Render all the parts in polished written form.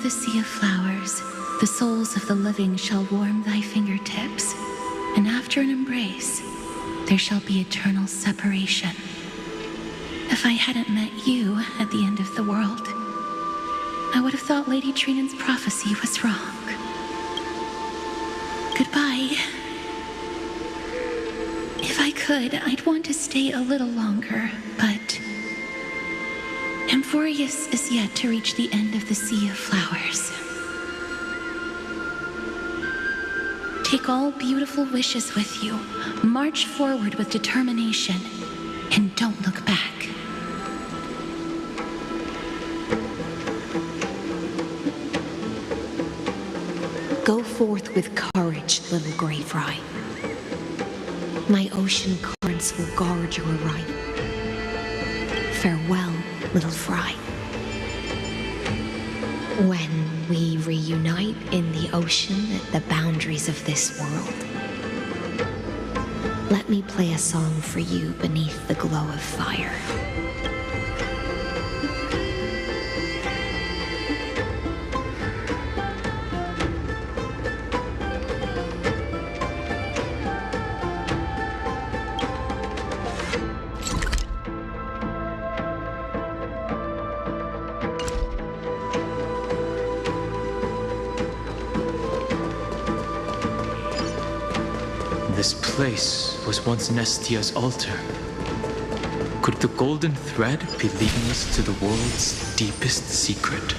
the sea of flowers, the souls of the living shall warm thy fingertips, and after an embrace, there shall be eternal separation. If I hadn't met you at the end of the world, I would have thought Lady Trinan's prophecy was wrong. Goodbye. If I could, I'd want to stay a little longer, but Amphorius is yet to reach the end of the Sea of Flowers. Take all beautiful wishes with you, march forward with determination, and don't look back. Go forth with courage, little Grey Fry. My ocean currents will guard your arrival. Farewell, little Fry. When we reunite in the ocean at the boundaries of this world, let me play a song for you beneath the glow of fire. This place was once Nestia's altar. Could the golden thread be leading us to the world's deepest secret?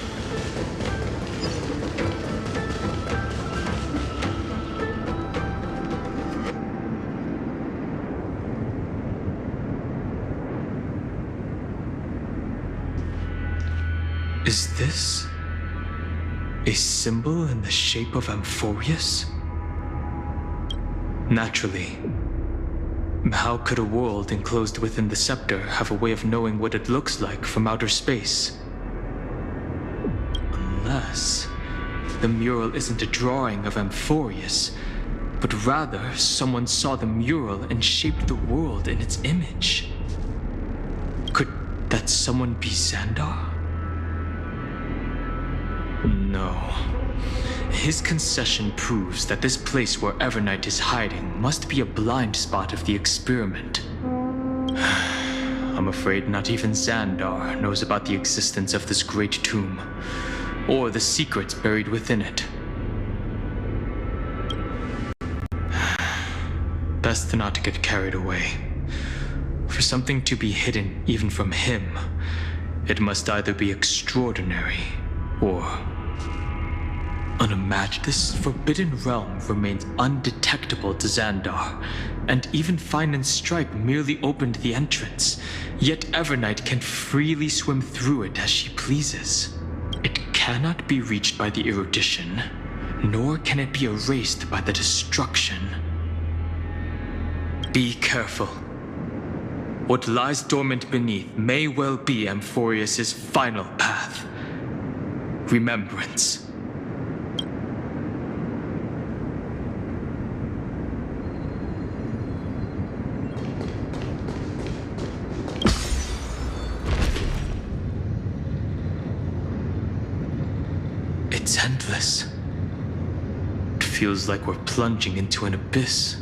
Is this a symbol in the shape of Amphorius? Naturally. How could a world enclosed within the scepter have a way of knowing what it looks like from outer space? Unless the mural isn't a drawing of Amphorius, but rather someone saw the mural and shaped the world in its image. Could that someone be Xandar? No. His concession proves that this place where Evernight is hiding must be a blind spot of the experiment. I'm afraid not even Xandar knows about the existence of this great tomb, or the secrets buried within it. Best not to get carried away. For something to be hidden even from him, it must either be extraordinary or unimagined. This forbidden realm remains undetectable to Xandar, and even Fine and Stripe merely opened the entrance, yet Evernight can freely swim through it as she pleases. It cannot be reached by the erudition, nor can it be erased by the destruction. Be careful. What lies dormant beneath may well be Amphorius' final path. Remembrance. It's endless. It feels like we're plunging into an abyss.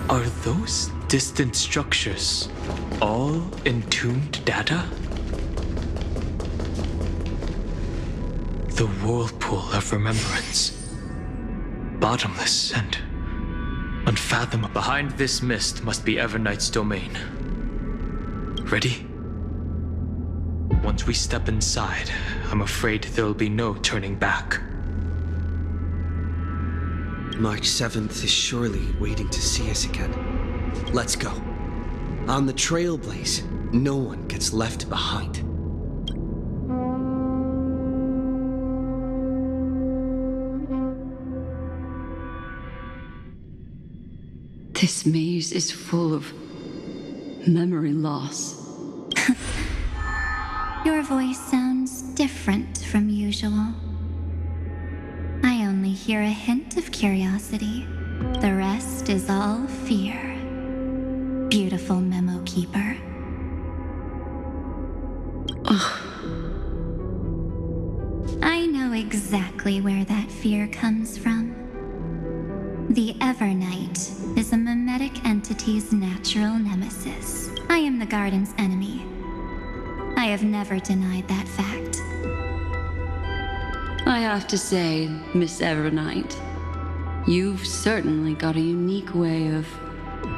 Are those distant structures all entombed data? The whirlpool of remembrance. Bottomless and unfathomable. Behind this mist must be Evernight's domain. Ready? Once we step inside, I'm afraid there'll be no turning back. March 7th is surely waiting to see us again. Let's go. On the Trailblaze, no one gets left behind. This maze is full of memory loss. Your voice sounds different from usual. only hear a hint of curiosity. The rest is all fear. Beautiful memo keeper. I know exactly where that fear comes from. The Evernight is a mimetic entity's natural nemesis. I am the garden's enemy. I have never denied that fact. I have to say, Miss Evernight, you've certainly got a unique way of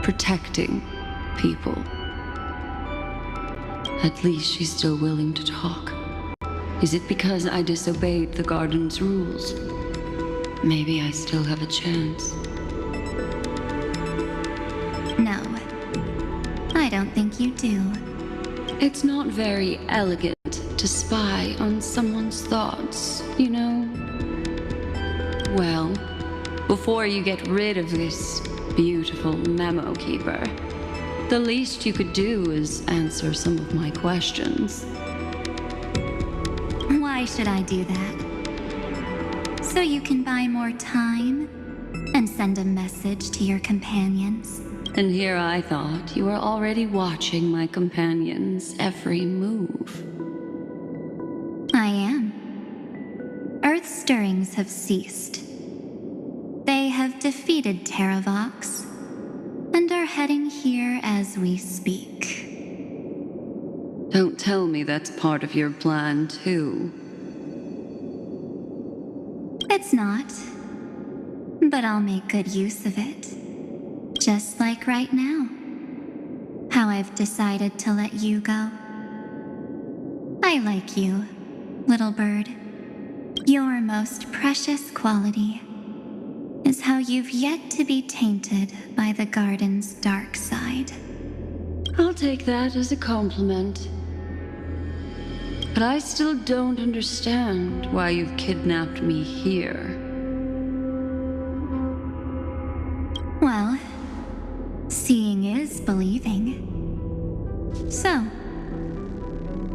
protecting people. At least she's still willing to talk. Is it because I disobeyed the garden's rules? Maybe I still have a chance. No, I don't think you do. It's not very elegant to spy on someone's thoughts, you know? Well, before you get rid of this beautiful memo keeper, the least you could do is answer some of my questions. Why should I do that? So you can buy more time and send a message to your companions? And here I thought you were already watching my companion's every move. I am. Earth stirrings have ceased. They have defeated Terravox and are heading here as we speak. Don't tell me that's part of your plan, too. It's not, but I'll make good use of it. Just like right now. How I've decided to let you go. I like you, little bird. Your most precious quality is how you've yet to be tainted by the garden's dark side. I'll take that as a compliment. But I still don't understand why you've kidnapped me here. Well, seeing is believing. So,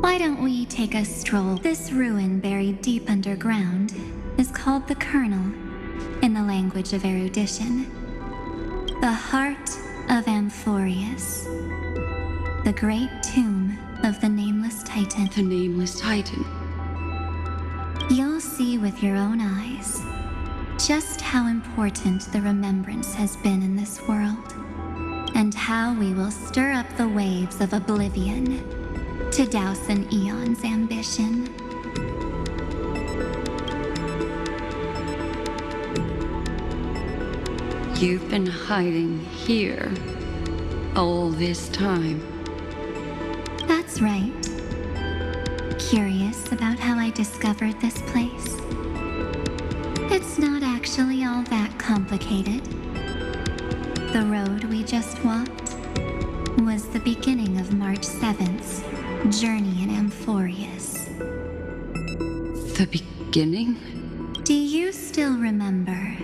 why don't we take a stroll? This ruin buried deep underground is called the Kernel, in the language of erudition. The heart of Amphorius. The great tomb of the Nameless Titan. The Nameless Titan. You'll see with your own eyes just how important the remembrance has been in this world, and how we will stir up the waves of oblivion to douse an eon's ambition. You've been hiding here all this time. That's right. Curious about how I discovered this place? It's not actually all that complicated. The road we just walked was the beginning of March 7th's journey in Amphorius. The beginning? Do you still remember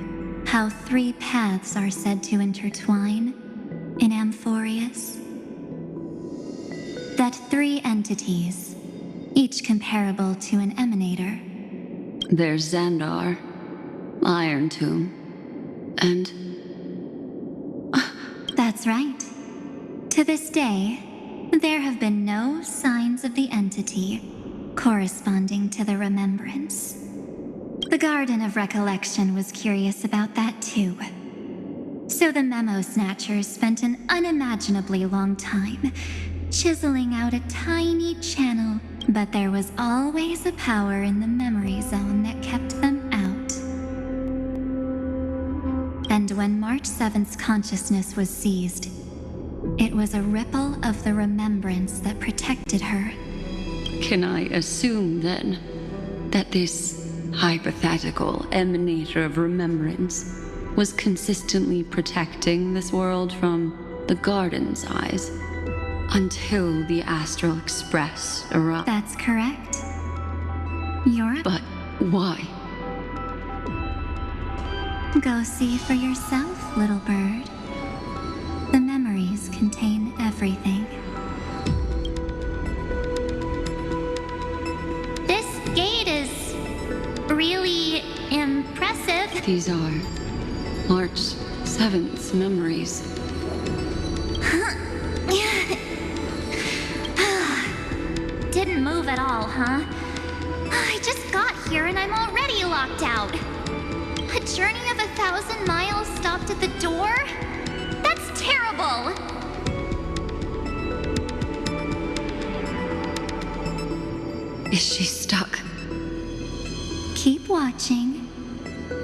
how 3 paths are said to intertwine in Amphorius? That 3 entities, each comparable to an emanator. There's Xandar, Iron Tomb, and... That's right. To this day, there have been no signs of the entity corresponding to the remembrance. The Garden of Recollection was curious about that too. So the Memo Snatchers spent an unimaginably long time chiseling out a tiny channel, but there was always a power in the memory zone that kept them out. And when March 7th's consciousness was seized, it was a ripple of the remembrance that protected her. Can I assume, then, that this hypothetical emanator of remembrance was consistently protecting this world from the Garden's eyes until the Astral Express arrived? That's correct. But why? Go see for yourself, little bird. The memories contain everything. This gate is really impressive. these are March 7th's memories. Didn't move at all, huh? I just got here and I'm already locked out. A journey of 1,000 miles stopped at the door? That's terrible! Is she stuck? Keep watching.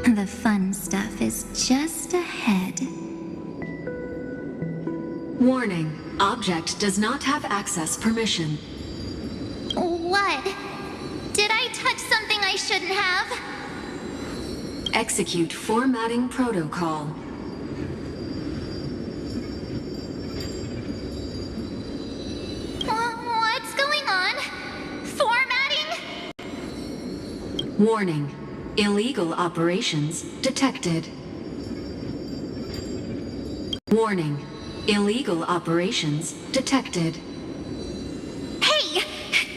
The fun stuff is just ahead. Warning. Object does not have access permission. What? Did I touch something I shouldn't have? Execute formatting protocol. What's going on? Formatting? Warning. Illegal operations detected. Warning. Illegal operations detected. Hey!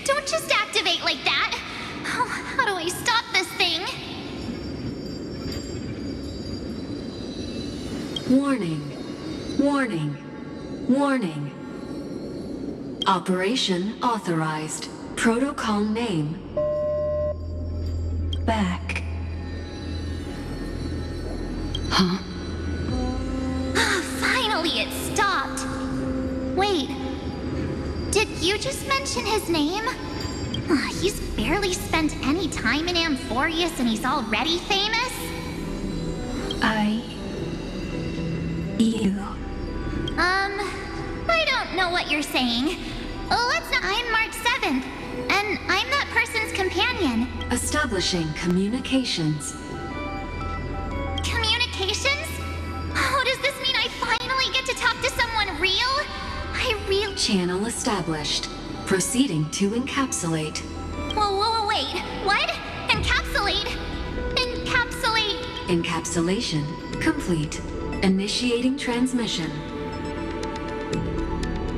Don't just activate like that! Oh, how do I stop this thing? Warning. Warning. Warning. Operation authorized. Protocol name. Back. Huh? Finally, it stopped. Wait. Did you just mention his name? He's barely spent any time in Amphorius and he's already famous? I don't know what you're saying. Let's not. I'm March 7th, and I'm that person's companion. Establishing communications. Communications? Oh, does this mean I finally get to talk to someone real? Channel established. Proceeding to encapsulate. Whoa, wait. What? Encapsulate? Encapsulate? Encapsulation complete. Initiating transmission.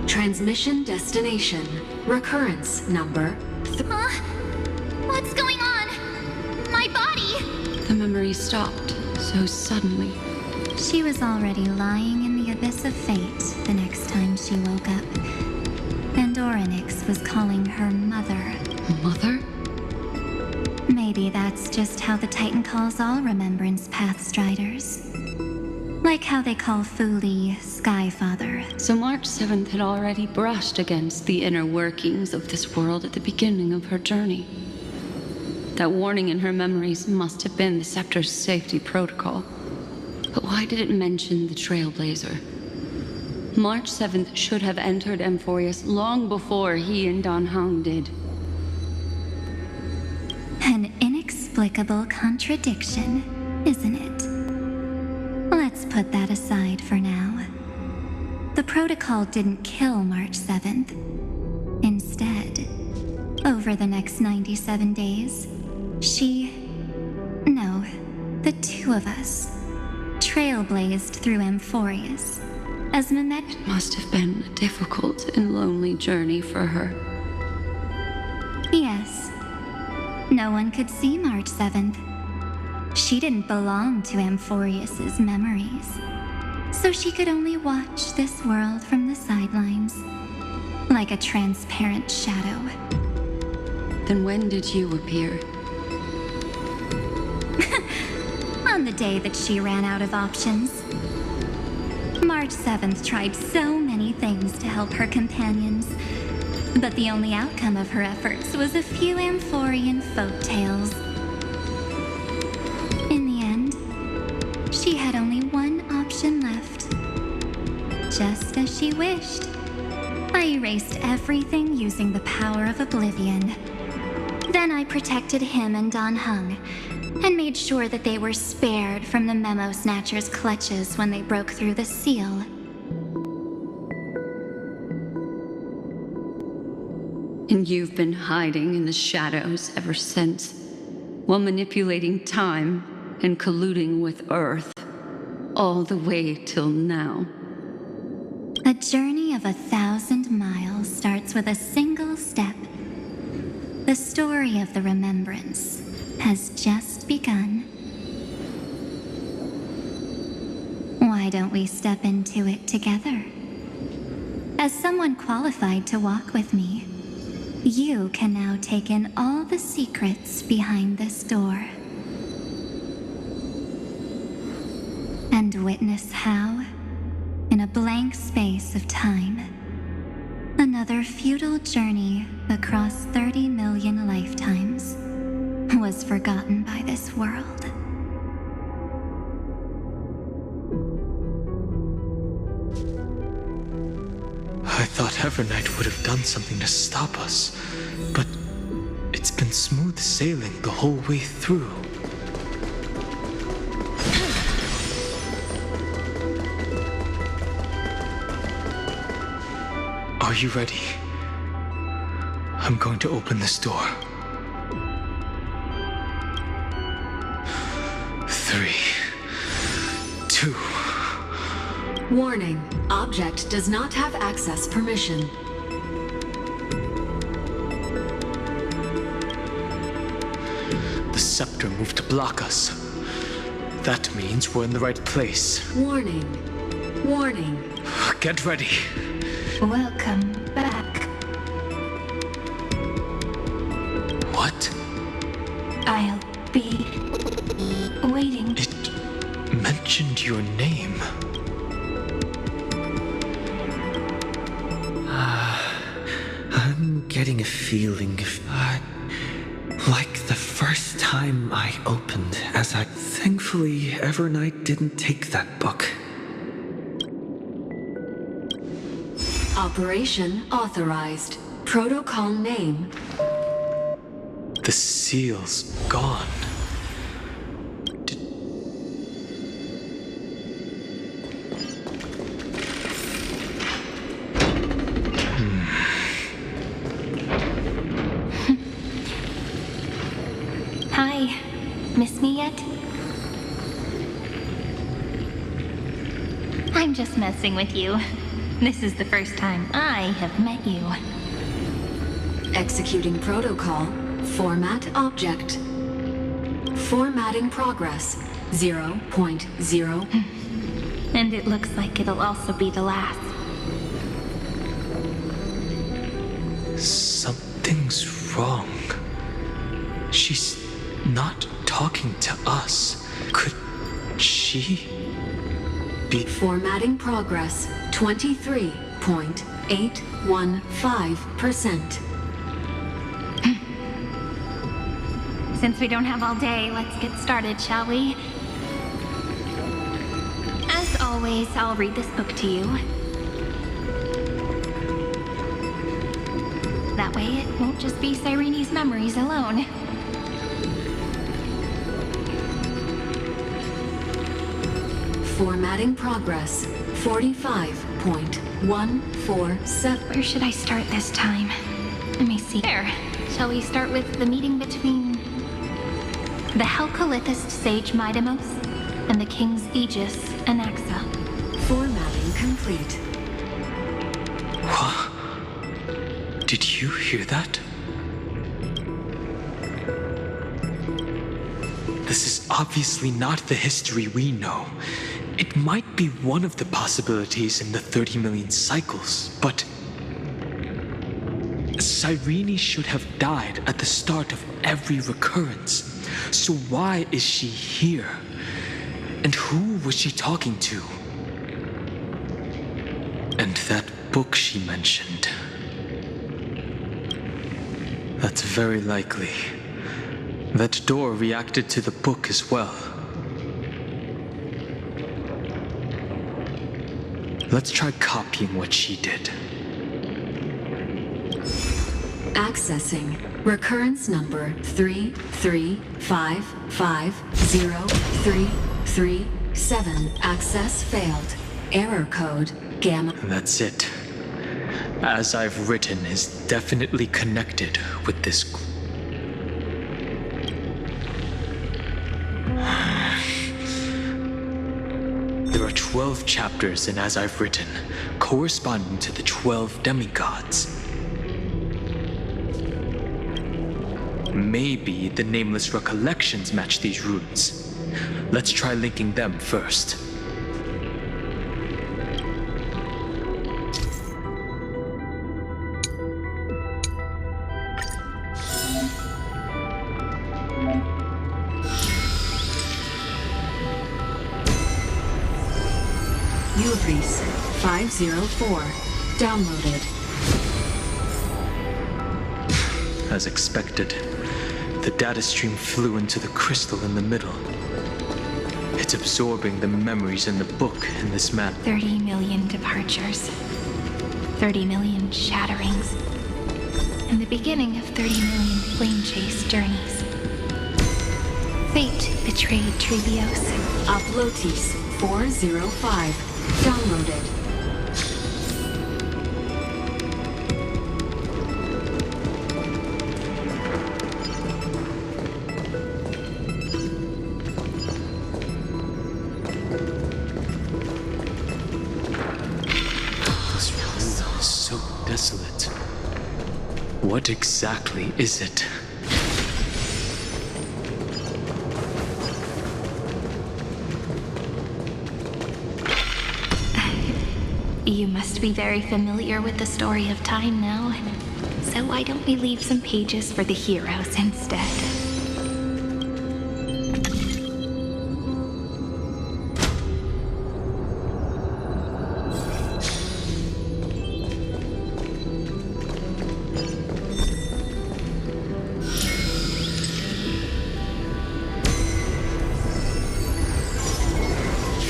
Transmission destination. Recurrence number. Huh? What's going on? My body? The memory stopped so suddenly. She was already lying in the abyss of fate the next time she woke up. And Orynyx was calling her mother. Mother? Maybe that's just how the Titan calls all Remembrance Pathstriders. Like how they call Fuli Skyfather. So March 7th had already brushed against the inner workings of this world at the beginning of her journey. That warning in her memories must have been the Scepter's safety protocol. But why did it mention the Trailblazer? March 7th should have entered Amphorius long before he and Dan Heng did. An inexplicable contradiction, isn't it? Let's put that aside for now. The protocol didn't kill March 7th. Instead, over the next 97 days, the two of us, trailblazed through Amphorius as Mehmet. It must have been a difficult and lonely journey for her. Yes. No one could see March 7th. She didn't belong to Amphorius's memories, so she could only watch this world from the sidelines, like a transparent shadow. Then when did you appear? On the day that she ran out of options. March 7th tried so many things to help her companions, but the only outcome of her efforts was a few Amphorian folktales. In the end, she had only one option left. Just as she wished, I erased everything using the power of oblivion. Then I protected him and Dan Heng, and made sure that they were spared from the Memo Snatcher's clutches when they broke through the seal. And you've been hiding in the shadows ever since, while manipulating time and colluding with Earth, all the way till now. A journey of 1,000 miles starts with a single step. The story of the Remembrance has just begun. why don't we step into it together? As someone qualified to walk with me, you can now take in all the secrets behind this door. And witness how, in a blank space of time, another futile journey across 30 million lifetimes was forgotten by this world. I thought Evernight would have done something to stop us, but it's been smooth sailing the whole way through. Are you ready? I'm going to open this door. 3, 2. Warning. Object does not have access permission. The scepter moved to block us. That means we're in the right place. Warning. Warning. Get ready. Welcome back. What? I'll be waiting. It mentioned your name. I'm getting a feeling of, like the first time I opened, Thankfully, Evernight didn't take that book. Operation authorized. Protocol name. The seal's gone. Hi. Miss me yet? I'm just messing with you. This is the first time I have met you. Executing protocol. Format object. Formatting progress. 0.0. And it looks like it'll also be the last. Something's wrong. She's not talking to us. Could she be... Formatting progress. 23.815%. Since we don't have all day, let's get started, shall we? As always, I'll read this book to you. That way it won't just be Cyrene's memories alone. Formatting progress. 45.147. Where should I start this time? Let me see. There. Shall we start with the meeting between the Helcolithist sage Midamos and the King's Aegis Anaxa? Formatting complete. What? Did you hear that? This is obviously not the history we know. It might be one of the possibilities in the 30 million cycles, but Cyrene should have died at the start of every recurrence. So why is she here? And who was she talking to? And that book she mentioned. That's very likely. That door reacted to the book as well. Let's try copying what she did. Accessing. Recurrence number 335503337. Access failed. Error code gamma. That's it. As I've written is definitely connected with this. There are 12 chapters in As I've Written, corresponding to the 12 demigods. Maybe the nameless recollections match these runes. Let's try linking them first. Telepriest 504. Downloaded. As expected, the data stream flew into the crystal in the middle. It's absorbing the memories in the book in this manner. 30 million departures. 30 million shatterings. And the beginning of 30 million flame chase journeys. Fate betrayed Trevios. Uplotis 405. Downloaded. This room is so desolate. What exactly is it? You must be very familiar with the story of time now. So why don't we leave some pages for the heroes instead?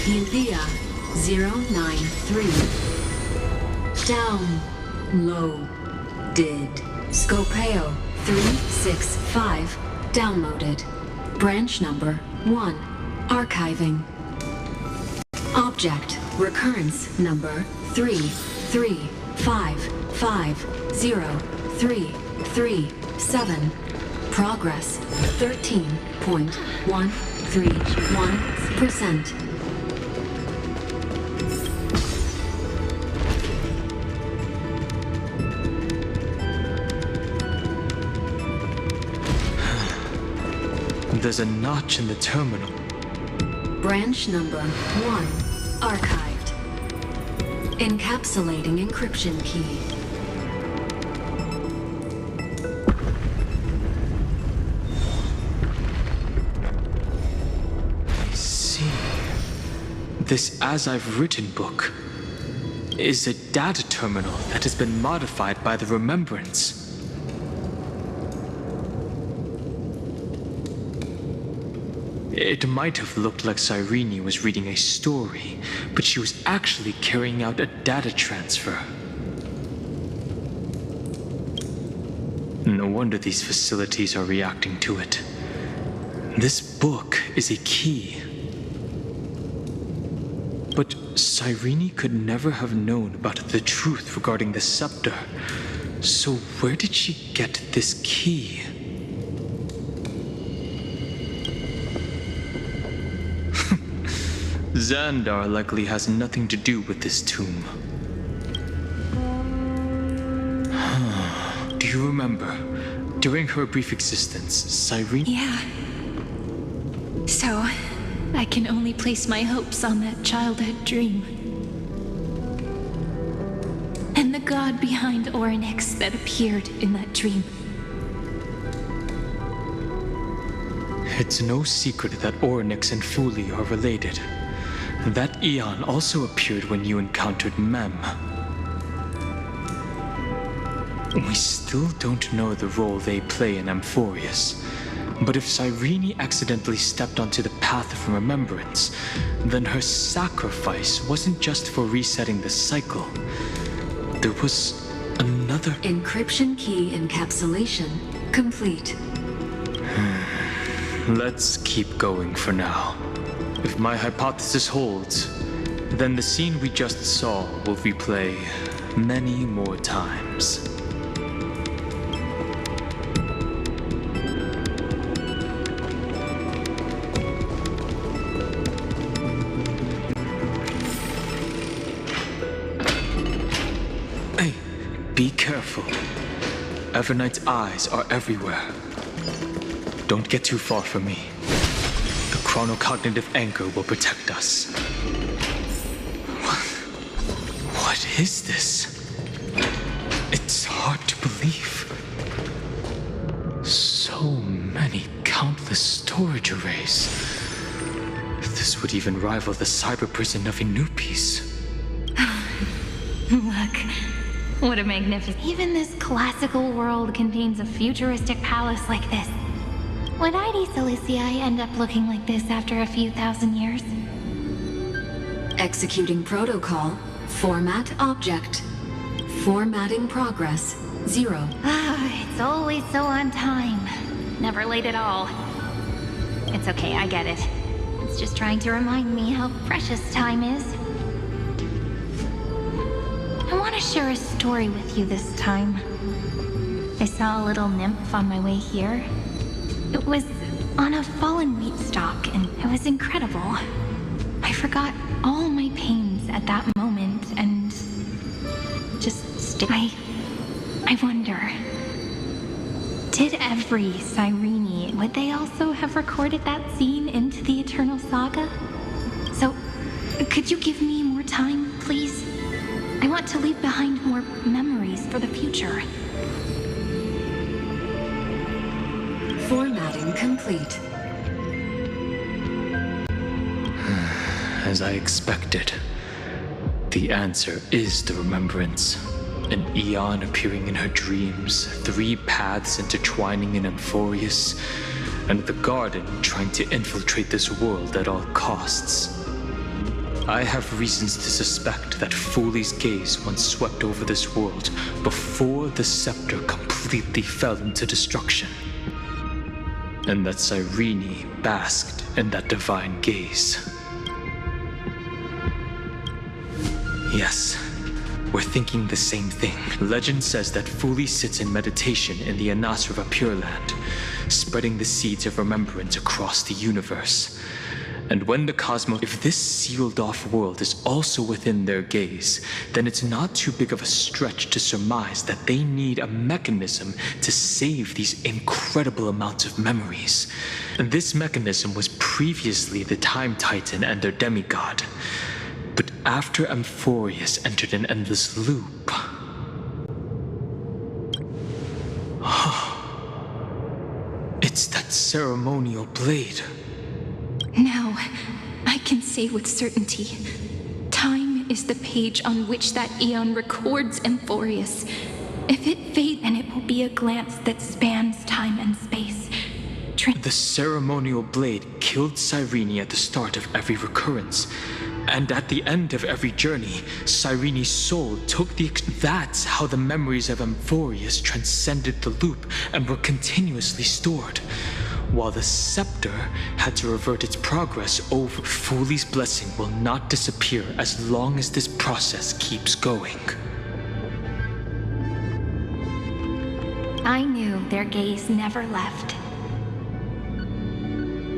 Euthea 093. Down. Low. Did. Scopeo 365. Downloaded. Branch number 1. Archiving. Object. Recurrence number 335503337. Progress 13.131%. There's a notch in the terminal. Branch number 1. Archived. Encapsulating encryption key. I see. This As I've Written book is a data terminal that has been modified by the Remembrance. It might have looked like Cyrene was reading a story, but she was actually carrying out a data transfer. No wonder these facilities are reacting to it. This book is a key. But Cyrene could never have known about the truth regarding the scepter. So where did she get this key? Xandar likely has nothing to do with this tomb. Do you remember, during her brief existence, Cyrene... Yeah. So, I can only place my hopes on that childhood dream. And the god behind Orynyx that appeared in that dream. It's no secret that Orynyx and Fuli are related. That Eon also appeared when you encountered Mem. We still don't know the role they play in Amphorius, but if Cyrene accidentally stepped onto the path of remembrance, then her sacrifice wasn't just for resetting the cycle. There was another... Encryption key encapsulation complete. Let's keep going for now. If my hypothesis holds, then the scene we just saw will replay many more times. Hey, be careful. Evernight's eyes are everywhere. Don't get too far from me. The chronocognitive anchor will protect us. What is this? It's hard to believe. So many countless storage arrays. This would even rival the cyber prison of Inupis. What a magnificent... Even this classical world contains a futuristic palace like this. Would ID Silicii end up looking like this after a few thousand years? Executing protocol. Format object. Formatting progress. 0. It's always so on time. Never late at all. It's okay, I get it. It's just trying to remind me how precious time is. I want to share a story with you this time. I saw a little nymph on my way here. It was on a fallen wheat stalk, and it was incredible. I forgot all my pains at that moment, and just I wonder, did every Cyrene, would they also have recorded that scene into the Eternal Saga? So, could you give me more time, please? I want to leave behind more memories for the future. Formatting complete. As I expected, the answer is the remembrance. An Eon appearing in her dreams, 3 paths intertwining in Amphorius, and the Garden trying to infiltrate this world at all costs. I have reasons to suspect that Foley's gaze once swept over this world before the scepter completely fell into destruction. And that Cyrene basked in that divine gaze. Yes, we're thinking the same thing. Legend says that Foley sits in meditation in the Anasrava Pure Land, spreading the seeds of remembrance across the universe. And when the cosmos... If this sealed-off world is also within their gaze, then it's not too big of a stretch to surmise that they need a mechanism to save these incredible amounts of memories. And this mechanism was previously the Time Titan and their demigod. But after Amphorius entered an endless loop... It's that ceremonial blade. Now, I can say with certainty, time is the page on which that Eon records Amphorius. If it fades, then it will be a glance that spans time and space. The ceremonial blade killed Cyrene at the start of every recurrence. And at the end of every journey, Cyrene's soul took the... That's how the memories of Amphorius transcended the loop and were continuously stored. While the scepter had to revert its progress over. Foley's blessing will not disappear as long as this process keeps going. I knew their gaze never left.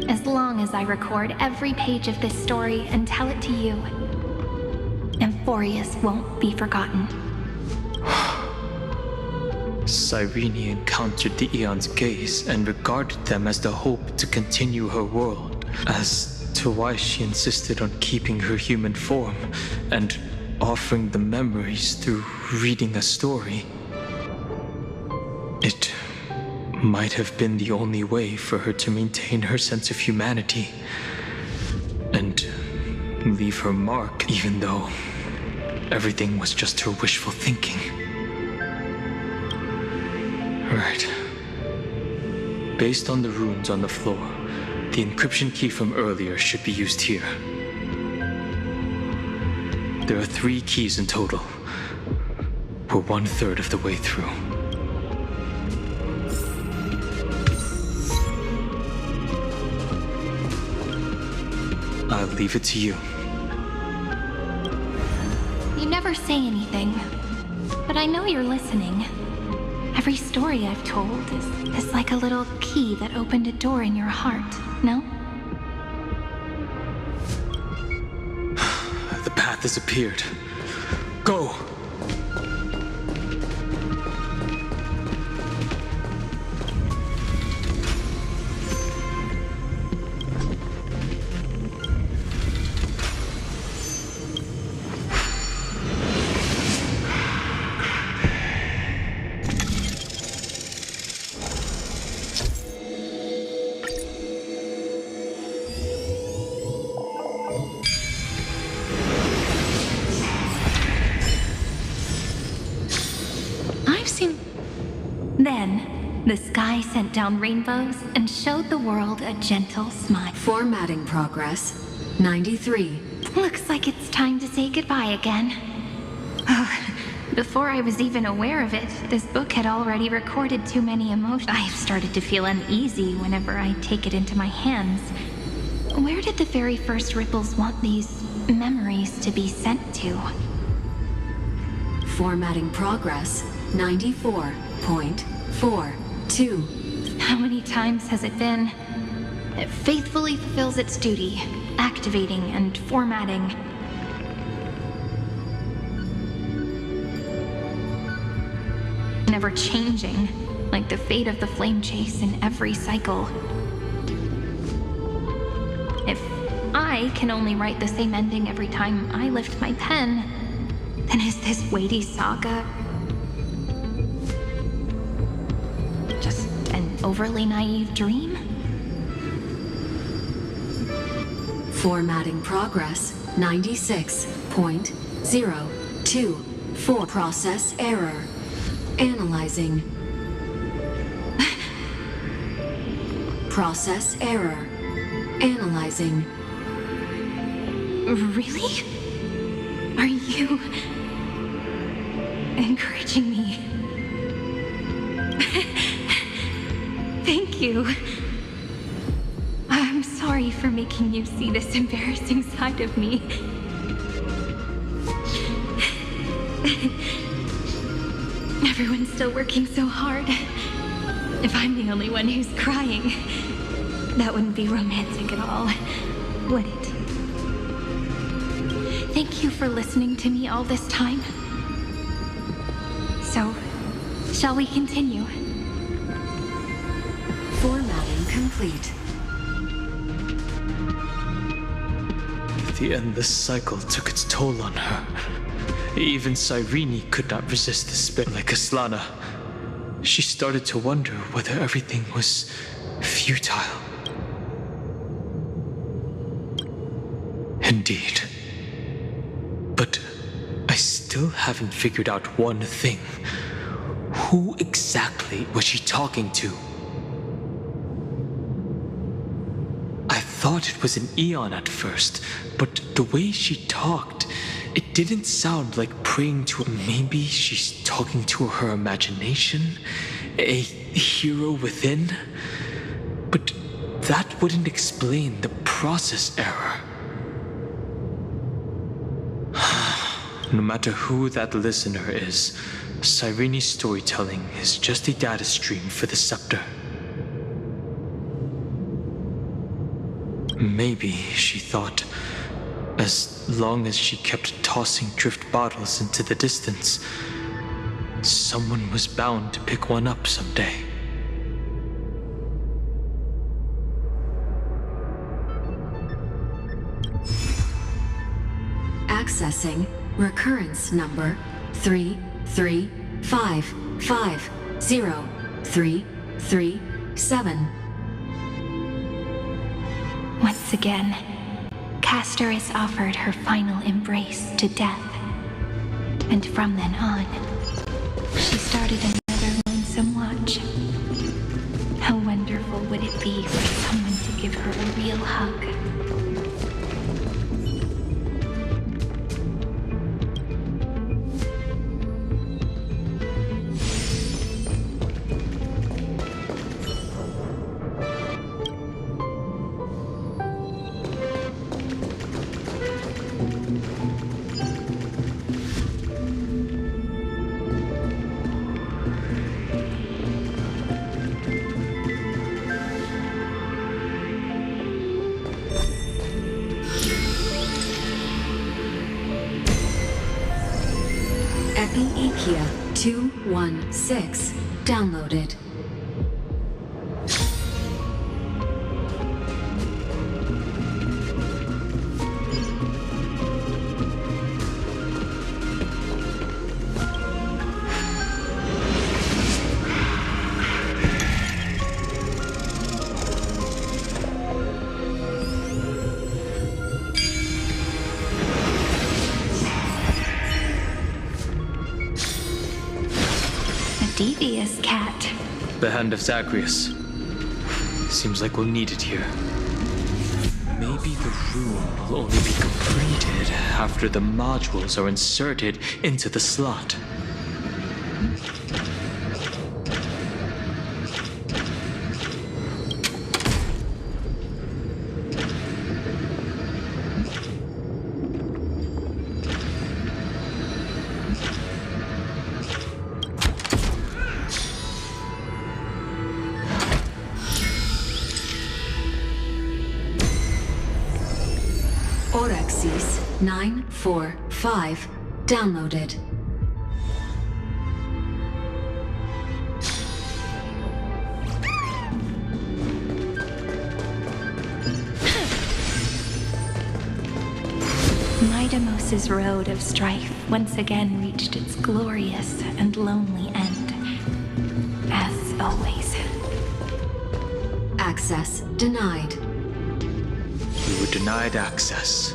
As long as I record every page of this story and tell it to you, Amphorius won't be forgotten. Cyrene encountered the Eon's gaze and regarded them as the hope to continue her world. As to why she insisted on keeping her human form and offering the memories through reading a story, it might have been the only way for her to maintain her sense of humanity and leave her mark, even though everything was just her wishful thinking. Right. Based on the runes on the floor, the encryption key from earlier should be used here. There are 3 keys in total. We're 1/3 of the way through. I'll leave it to you. You never say anything, but I know you're listening. Every story I've told is like a little key that opened a door in your heart, no? The path has appeared. Go! I've seen... Then, the sky sent down rainbows and showed the world a gentle smile. Formatting progress 93. Looks like it's time to say goodbye again. Before I was even aware of it, this book had already recorded too many emotions. I've started to feel uneasy whenever I take it into my hands. Where did the very first ripples want these memories to be sent to? Formatting progress 94.42. How many times has it been? It faithfully fulfills its duty, activating and formatting. Never changing, like the fate of the flame chase in every cycle. If I can only write the same ending every time I lift my pen, then is this weighty saga just an overly naive dream? Formatting progress 96.024. Process error. Analyzing. Process error. Analyzing. Really? Are you encouraging me? Thank you. I'm sorry for making you see this embarrassing side of me. Everyone's still working so hard. If I'm the only one who's crying, that wouldn't be romantic at all, would it? Thank you for listening to me all this time. So, shall we continue? Formatting complete. The endless cycle took its toll on her. Even Cyrene could not resist the spell like Aslana. She started to wonder whether everything was futile. Indeed. But I still haven't figured out one thing. Who exactly was she talking to? I thought it was an Eon at first, but the way she talked, it didn't sound like praying to her. Maybe she's talking to her imagination? A hero within? But that wouldn't explain the process error. No matter who that listener is, Cyrene's storytelling is just a data stream for the scepter. Maybe, she thought, as long as she kept tossing drift bottles into the distance, someone was bound to pick one up someday. Accessing recurrence number 335503337. Once again, Castor is offered her final embrace to death. And from then on, she started another lonesome watch. How wonderful would it be for someone to give her a real hug? Epiikia 216 downloaded. devious cat. The hand of Zagreus. Seems like we'll need it here. Maybe the room will only be completed after the modules are inserted into the slot. Orexis 945 downloaded. Midamos's road of strife once again reached its glorious and lonely end. As always. Access denied. We were denied access.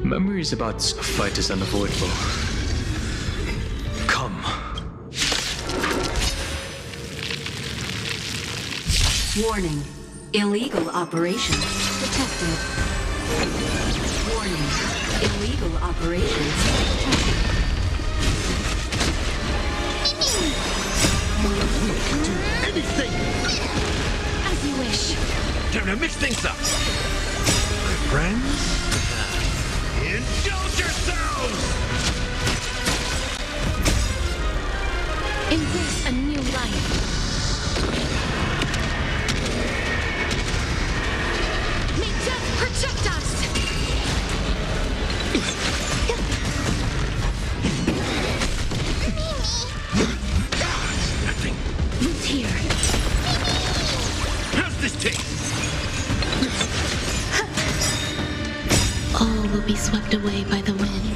Memories about a fight is unavoidable. Come. Warning. Illegal operations detected. Warning. Illegal operations detected. We can do anything! As you wish. Time to mix things up! My friends? Indulge yourselves! Embrace a new life. May death protect us! Nothing. Root here. How's this taste? All will be swept away by the wind.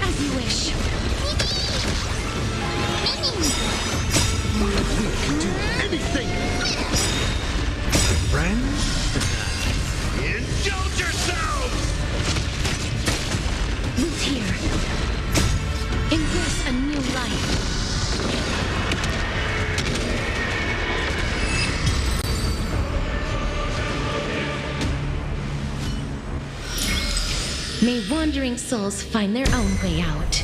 As you wish. We can do anything! My friends? Indulge yourselves! Root here. Embrace a new life. May wandering souls find their own way out.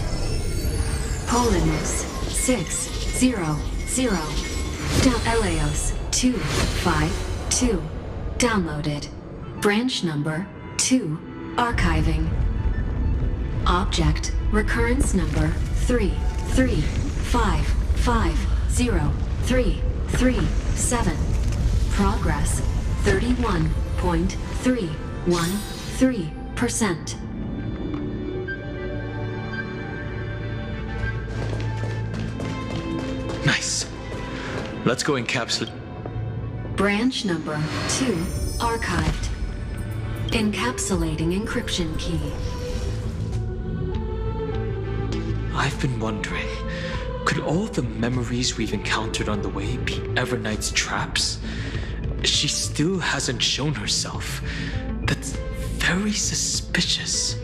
Polymus 600. Eleos 252 downloaded. Branch number 2 archiving. Object recurrence number 3355037. Progress 31.313%. Nice. Let's go encapsulate. Branch number 2 archived. Encapsulating encryption key. I've been wondering, could all the memories we've encountered on the way be Everknight's traps? She still hasn't shown herself. That's very suspicious.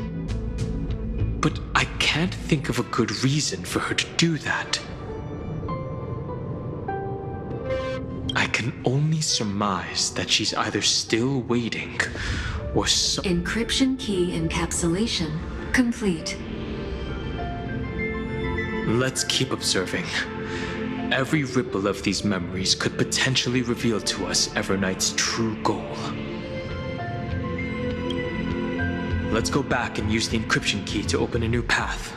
But I can't think of a good reason for her to do that. I can only surmise that she's either still waiting or so. Encryption key encapsulation complete. Let's keep observing. Every ripple of these memories could potentially reveal to us Everknight's true goal. Let's go back and use the encryption key to open a new path.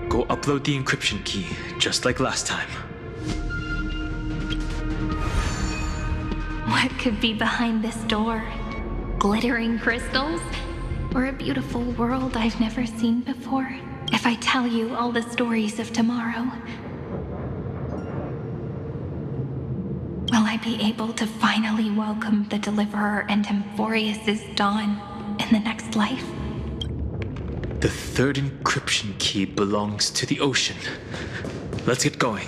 Go upload the encryption key, just like last time. What could be behind this door? Glittering crystals? Or a beautiful world I've never seen before? If I tell you all the stories of tomorrow. Will I be able to finally welcome the Deliverer and Amphorius's dawn in the next life? The third encryption key belongs to the ocean. Let's get going.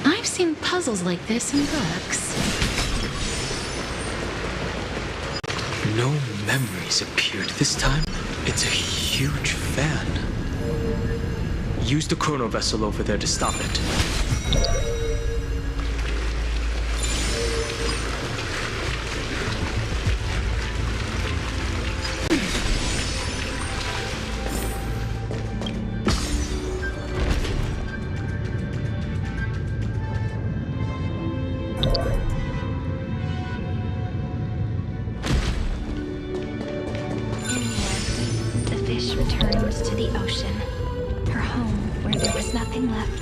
I've seen puzzles like this in books. No memories appeared this time. It's a huge fan. Use the chrono vessel over there to stop it. Returned to the ocean, her home where there was nothing left.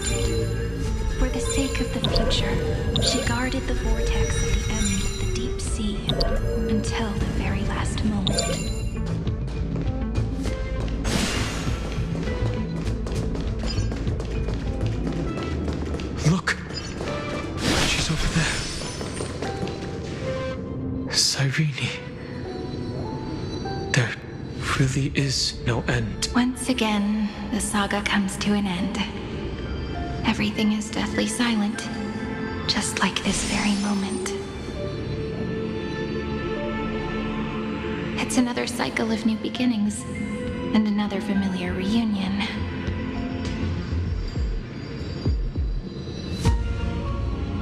For the sake of the future, she guarded the vortex at the end of the deep sea until the very last moment. Look! She's over there. Cyrene. There really is no end. Once again, the saga comes to an end. Everything is deathly silent, just like this very moment. It's another cycle of new beginnings, and another familiar reunion.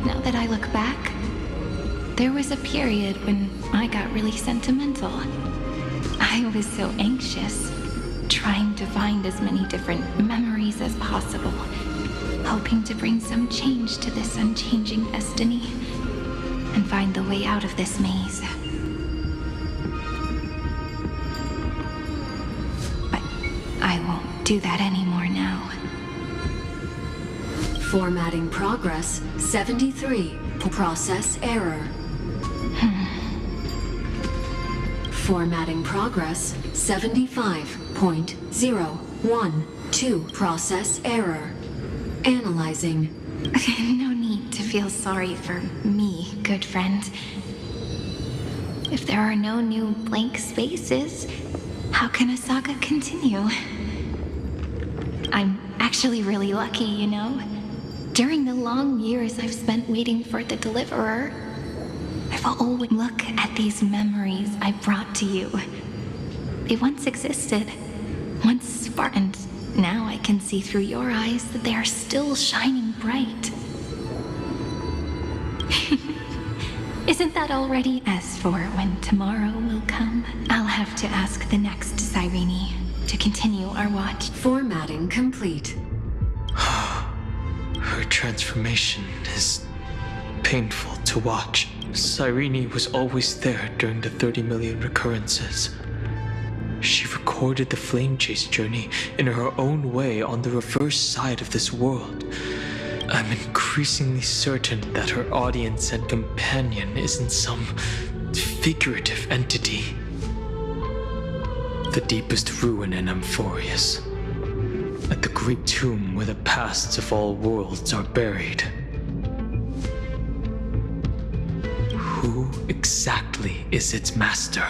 Now that I look back, there was a period when I got really sentimental. I was so anxious, trying to find as many different memories as possible, hoping to bring some change to this unchanging destiny, and find the way out of this maze. But I won't do that anymore now. Formatting progress 73. Process error. Formatting progress 75.012. Process error. Analyzing. No need to feel sorry for me, good friend. If there are no new blank spaces, how can a saga continue? I'm actually really lucky, you know? During the long years I've spent waiting for the Deliverer, I've always looked at these memories I brought to you. They once existed, once sparked, and now I can see through your eyes that they are still shining bright. Isn't that already? As for when tomorrow will come, I'll have to ask the next Cyrene to continue our watch. Formatting complete. Her transformation is painful to watch. Cyrene was always there during the 30 million recurrences. She recorded the flame chase journey in her own way on the reverse side of this world. I'm increasingly certain that her audience and companion isn't some figurative entity. The deepest ruin in Amphorius. At the great tomb where the pasts of all worlds are buried. Who exactly is its master?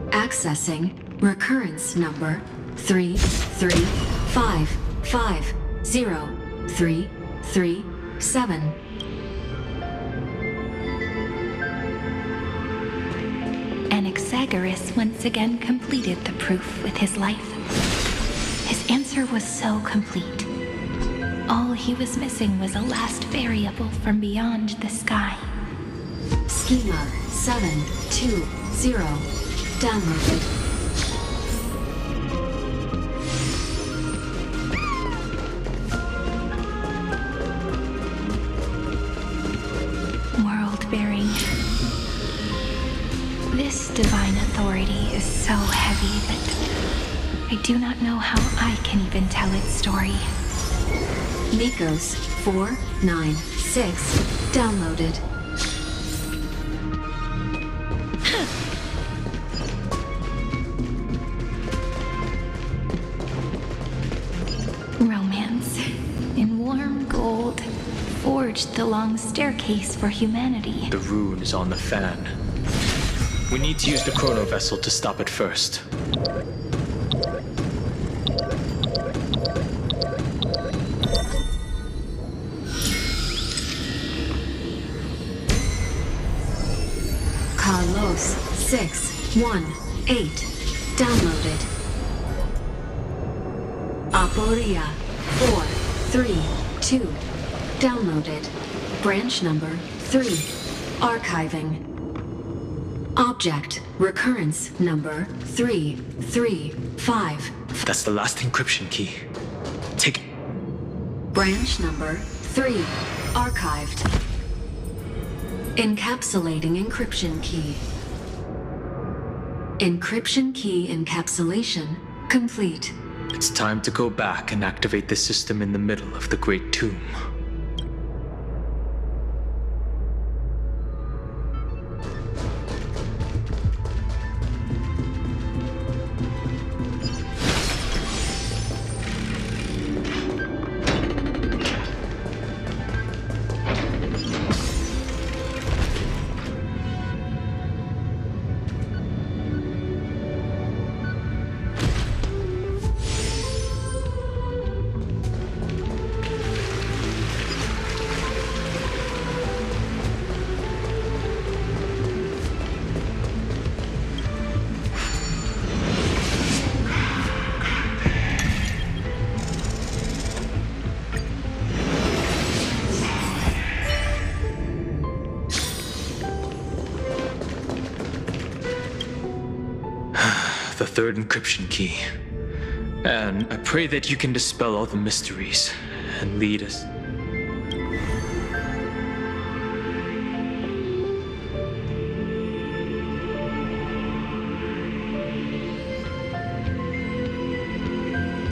Accessing recurrence number 335503337. Anaxagoras once again completed the proof with his life. His answer was so complete. All he was missing was a last variable from beyond the sky. Schema 720 downloaded. World-bearing. This divine authority is so heavy that I do not know how I can even tell its story. Nikos 496 downloaded. Romance, in warm gold, forged the long staircase for humanity. The rune is on the fan. We need to use the chrono vessel to stop it first. Carlos 618 downloaded. Aporia 432 downloaded. Branch number 3 archiving. Object recurrence number 335. That's the last encryption key. Take it. Branch number 3 archived. Encapsulating encryption key. Encryption key encapsulation complete. It's time to go back and activate the system in the middle of the Great Tomb. The third encryption key. And I pray that you can dispel all the mysteries and lead us.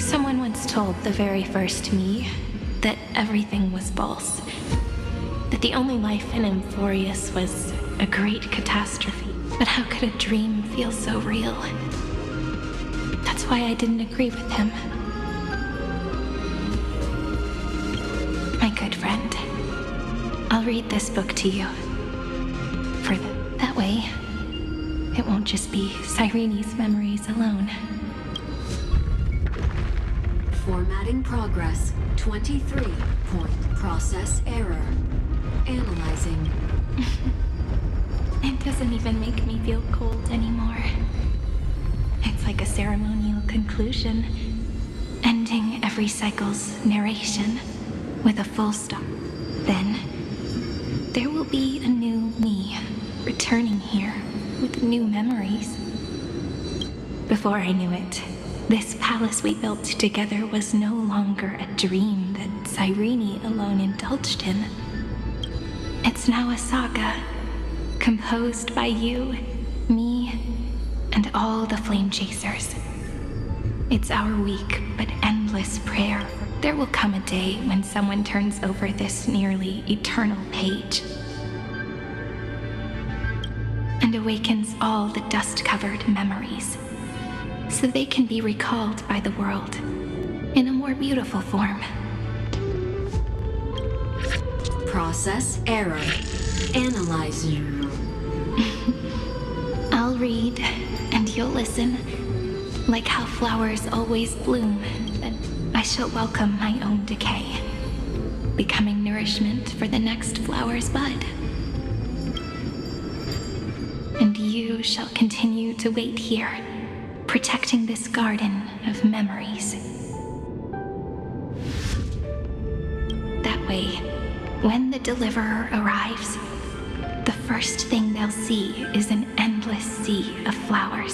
Someone once told the very first me that everything was false. That the only life in Amphorius was a great catastrophe. But how could a dream feel so real? That's why I didn't agree with him. My good friend, I'll read this book to you. That way, it won't just be Cyrene's memories alone. Formatting progress 23. Process error. Analyzing. It doesn't even make me feel cold anymore. It's like a ceremonial conclusion, ending every cycle's narration with a full stop. Then, there will be a new me, returning here with new memories. Before I knew it, this palace we built together was no longer a dream that Cyrene alone indulged in. It's now a saga, composed by you, me, and all the flame chasers. It's our weak but endless prayer. There will come a day when someone turns over this nearly eternal page and awakens all the dust-covered memories, so they can be recalled by the world in a more beautiful form. Process error. Analyzing. I'll read, and you'll listen. Like how flowers always bloom, then I shall welcome my own decay, becoming nourishment for the next flower's bud. And you shall continue to wait here, protecting this garden of memories. That way, when the deliverer arrives, the first thing they'll see is an endless sea of flowers.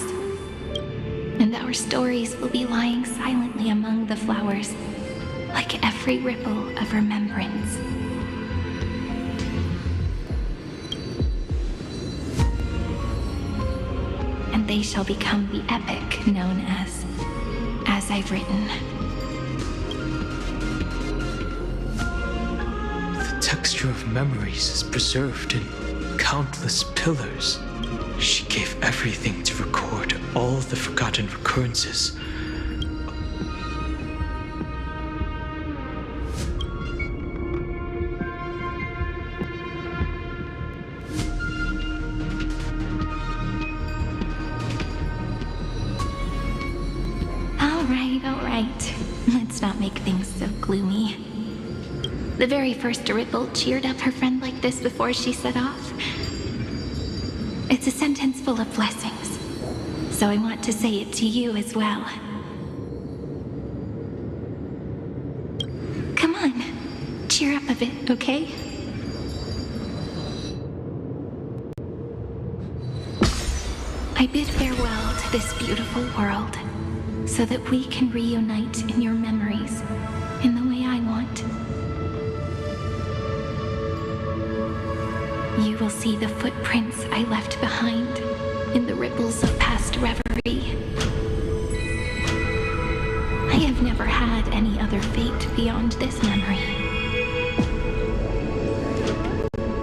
And our stories will be lying silently among the flowers, like every ripple of remembrance. And they shall become the epic known as as I've written. The texture of memories is preserved in countless pillars. She gave everything to record all the forgotten recurrences. All right. Let's not make things so gloomy. The very first Ripple cheered up her friend like this before she set off. It's a sentence full of blessings, so I want to say it to you as well. Come on, cheer up a bit, okay? I bid farewell to this beautiful world, so that we can reunite in your memories in the way I want. You will see the footprints I left behind in the ripples of past reverie. I have never had any other fate beyond this memory.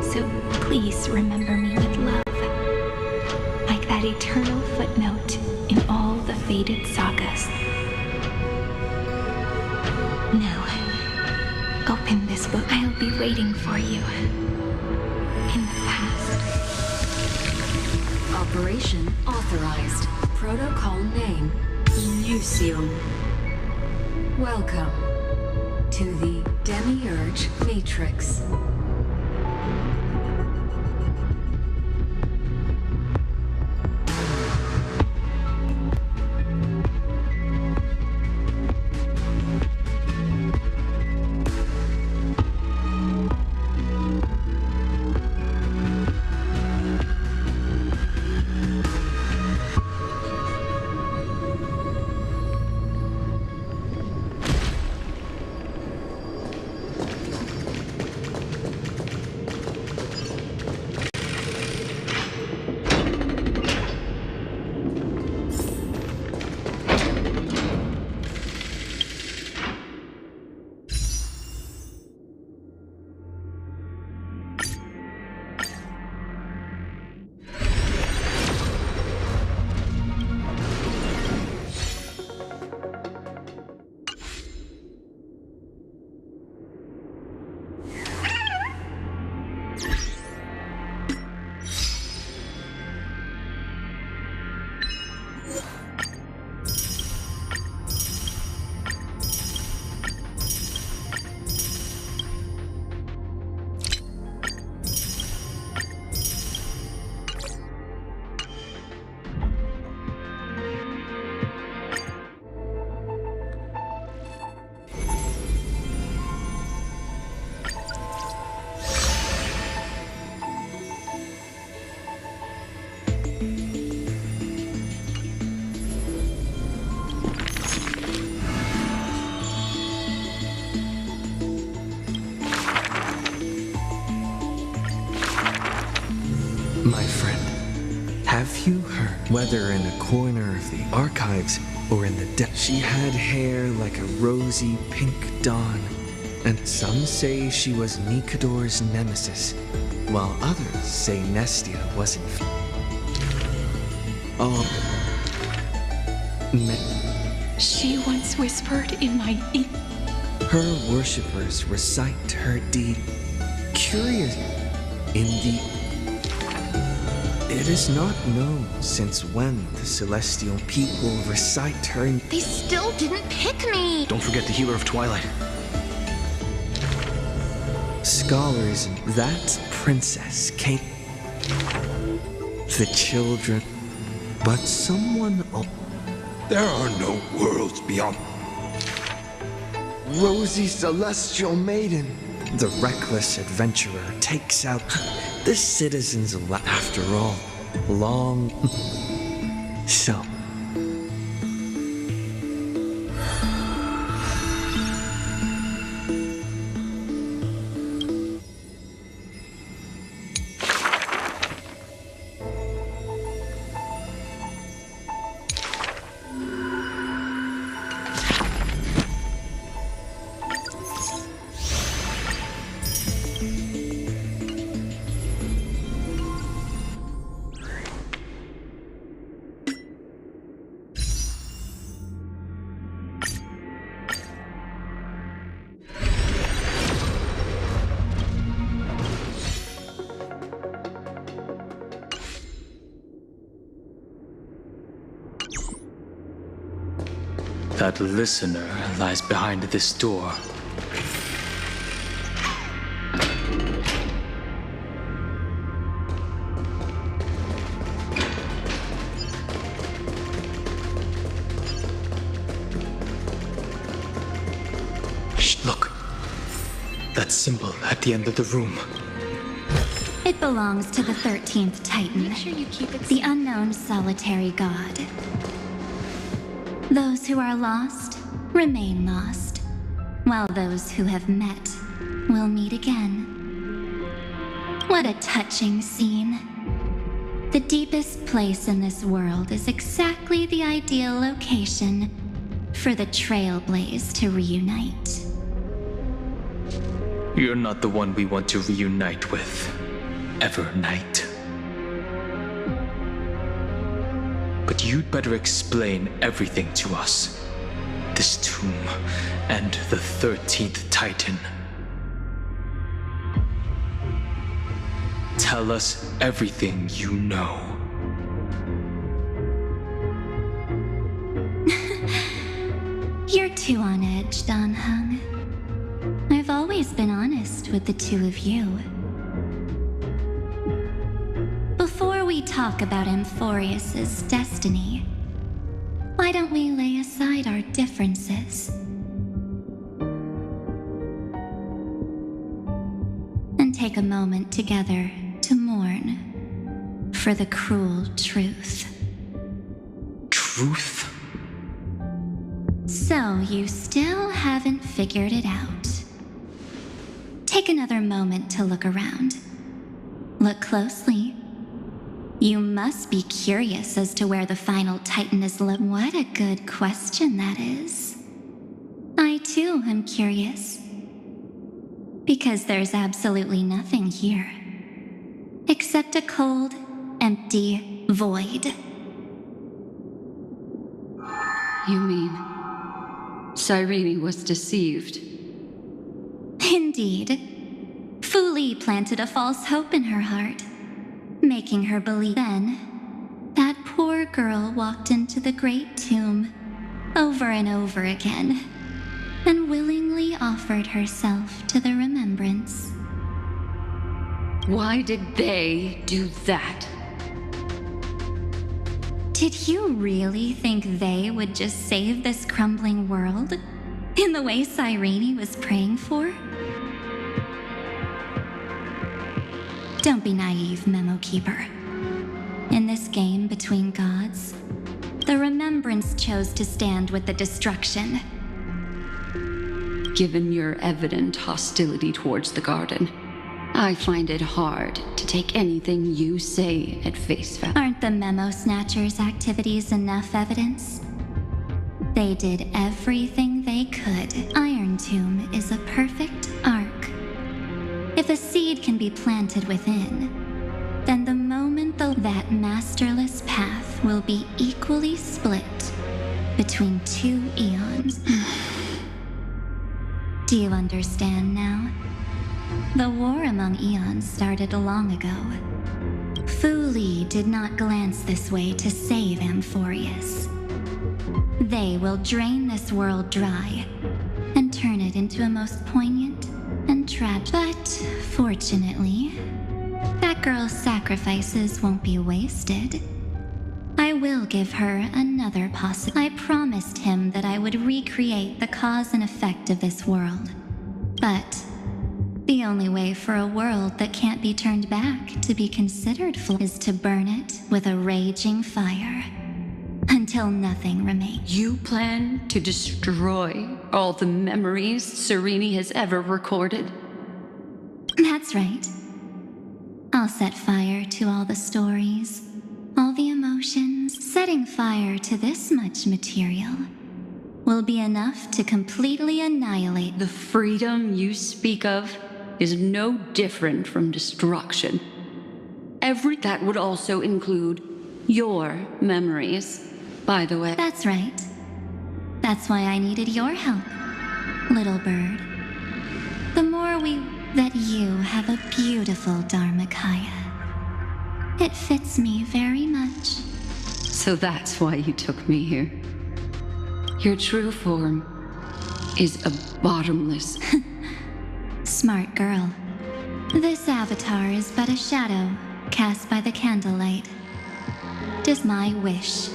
So please remember me with love, like that eternal footnote in all the faded sagas. Now, open this book. I'll be waiting for you in the past. Operation authorized. Protocol name, Lucium. Welcome to the Demiurge Matrix. My friend, have you heard? Whether in a corner of the archives or in the depths, she had hair like a rosy pink dawn, and some say she was Nikador's nemesis, while others say Nestia was in She once whispered in my ear. Her worshippers recite her deed. Curious, in the it is not known since when the celestial people recite her. They still didn't pick me! Don't forget the Healer of Twilight. Scholars, that princess came. The children, but someone. There are no worlds beyond. Rosy celestial maiden. The reckless adventurer takes out the citizens after all. Long. So. That listener lies behind this door. Shh, look. That symbol at the end of the room. It belongs to the 13th Titan, Make sure you keep it the unknown solitary god. Those who are lost remain lost, while those who have met will meet again. What a touching scene. The deepest place in this world is exactly the ideal location for the Trailblaze to reunite. You're not the one we want to reunite with. Evernight. But you'd better explain everything to us. This tomb and the 13th Titan. Tell us everything you know. You're too on edge, Dan Hung. I've always been honest with the two of you. Before we talk about Amphorius's destiny, why don't we lay aside our differences and take a moment together to mourn for the cruel truth? Truth? So you still haven't figured it out. Take another moment to look around. Look closely. You must be curious as to where the final Titan is What a good question that is. I too am curious. Because there's absolutely nothing here. Except a cold, empty void. You mean Cyrene was deceived? Indeed. Fu Li planted a false hope in her heart, making her believe. Then, that poor girl walked into the great tomb over and over again, and willingly offered herself to the remembrance. Why did they do that? Did you really think they would just save this crumbling world in the way Cyrene was praying for? Don't be naive, Memo Keeper. In this game between gods, the Remembrance chose to stand with the destruction. Given your evident hostility towards the garden, I find it hard to take anything you say at face value. Aren't the Memo Snatchers' activities enough evidence? They did everything they could. Iron Tomb is a perfect arc. If a seed can be planted within, then the moment that masterless path will be equally split between two eons. Do you understand now? The war among eons started long ago. Fu Li did not glance this way to save Amphorius. They will drain this world dry and turn it into a most poignant and tragic. But fortunately, that girl's sacrifices won't be wasted. I will give her another possibility. I promised him that I would recreate the cause and effect of this world. But the only way for a world that can't be turned back to be considered full is to burn it with a raging fire until nothing remains. You plan to destroy all the memories Cyrene has ever recorded? That's right. I'll set fire to all the stories, all the emotions. Setting fire to this much material will be enough to completely annihilate The freedom you speak of is no different from destruction. That would also include your memories, by the way. That's right. That's why I needed your help, little bird. The more that you have a beautiful Dharmakaya. It fits me very much. So that's why you took me here. Your true form is a bottomless. Smart girl. This avatar is but a shadow cast by the candlelight. It is my wish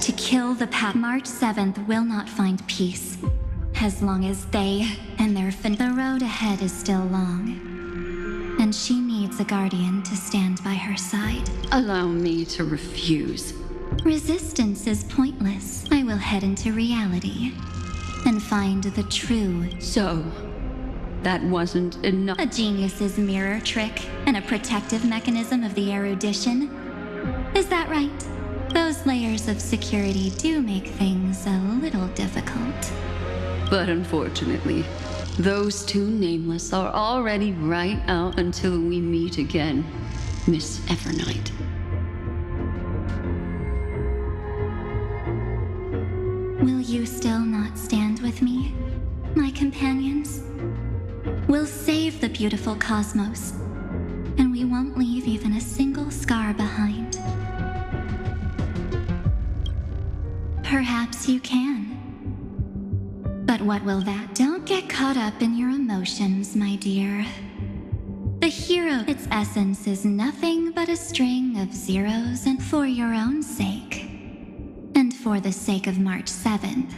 to kill the March 7th will not find peace. As long as they and their the road ahead is still long. And she needs a guardian to stand by her side. Allow me to refuse. Resistance is pointless. I will head into reality and find the true. So, that wasn't enough. A genius's mirror trick and a protective mechanism of the erudition. Is that right? Those layers of security do make things a little difficult. But unfortunately, those two nameless are already right out until we meet again, Miss Evernight. Will you still not stand with me, my companions? We'll save the beautiful cosmos, and we won't leave even a single scar behind. Perhaps you can. But what will that? Don't get caught up in your emotions, my dear. The hero, its essence is nothing but a string of zeros, and for your own sake, and for the sake of March 7th,